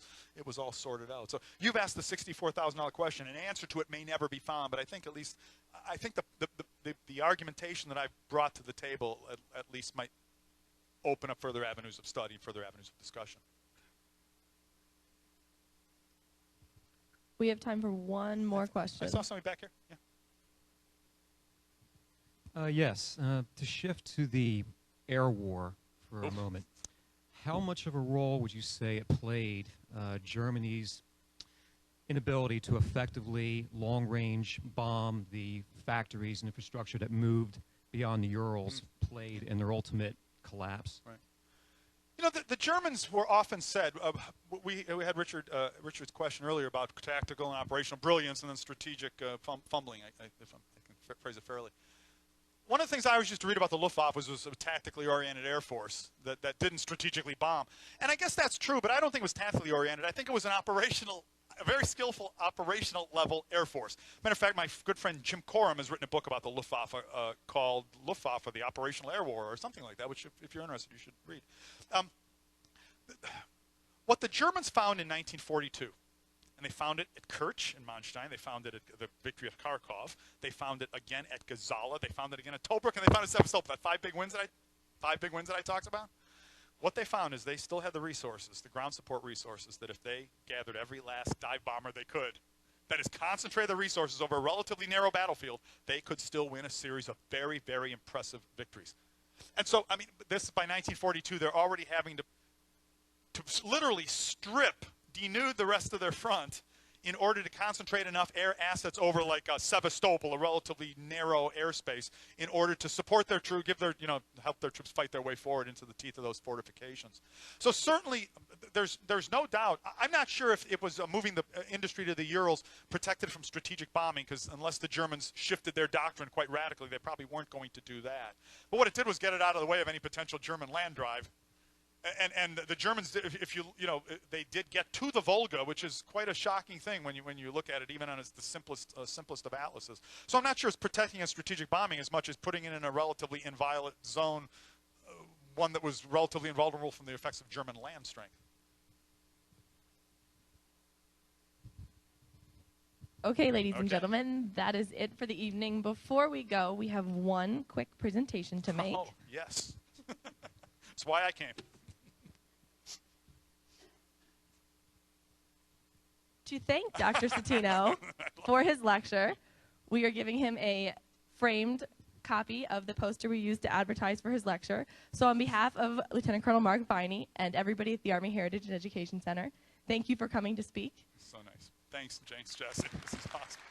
sorted out. So you've asked the $64,000 question. An answer to it may never be found, but I think the argumentation that I've brought to the table at least might open up further avenues of study, further avenues of discussion. We have time for one more question. I saw somebody back here. Yeah. Yes. To shift to the air war for a moment, how much of a role would you say it played Germany's inability to effectively long-range bomb the factories and infrastructure that moved beyond the Urals played in their ultimate collapse? Right. You know, the Germans were often said, we had Richard's question earlier about tactical and operational brilliance and then strategic fumbling, if I can phrase it fairly. One of the things I always used to read about the Luftwaffe was a tactically oriented air force that didn't strategically bomb. And I guess that's true, but I don't think it was tactically oriented. I think it was a very skillful operational level air force. Matter of fact, my good friend Jim Coram has written a book about the Luftwaffe called Luftwaffe, the Operational Air War, or something like that, which if you're interested, you should read. What the Germans found in 1942, and they found it at Kerch in Manstein. They found it at the victory of Kharkov. They found it again at Gazala. They found it again at Tobruk, and they found it at Sevastopol. That five big wins that I talked about. What they found is they still had the resources, the ground support resources, that if they gathered every last dive bomber they could, that is, concentrate the resources over a relatively narrow battlefield, they could still win a series of very, very impressive victories. And so, I mean, this by 1942, they're already having to literally denude the rest of their front in order to concentrate enough air assets over like Sevastopol, a relatively narrow airspace, in order to support their troops, help their troops fight their way forward into the teeth of those fortifications. So certainly, there's no doubt. I'm not sure if it was moving the industry to the Urals protected from strategic bombing, because unless the Germans shifted their doctrine quite radically, they probably weren't going to do that. But what it did was get it out of the way of any potential German land drive. And the Germans, they did get to the Volga, which is quite a shocking thing when you look at it, even on the simplest of atlases. So I'm not sure it's protecting against strategic bombing as much as putting it in a relatively inviolate zone, one that was relatively invulnerable from the effects of German land strength. Okay, ladies and gentlemen, that is it for the evening. Before we go, we have one quick presentation to make. Oh, yes. That's why I came. To thank Dr. Citino for his lecture, we are giving him a framed copy of the poster we used to advertise for his lecture. So on behalf of Lieutenant Colonel Mark Viney and everybody at the Army Heritage and Education Center, thank you for coming to speak. So nice. Thanks, James, Jesse. This is awesome.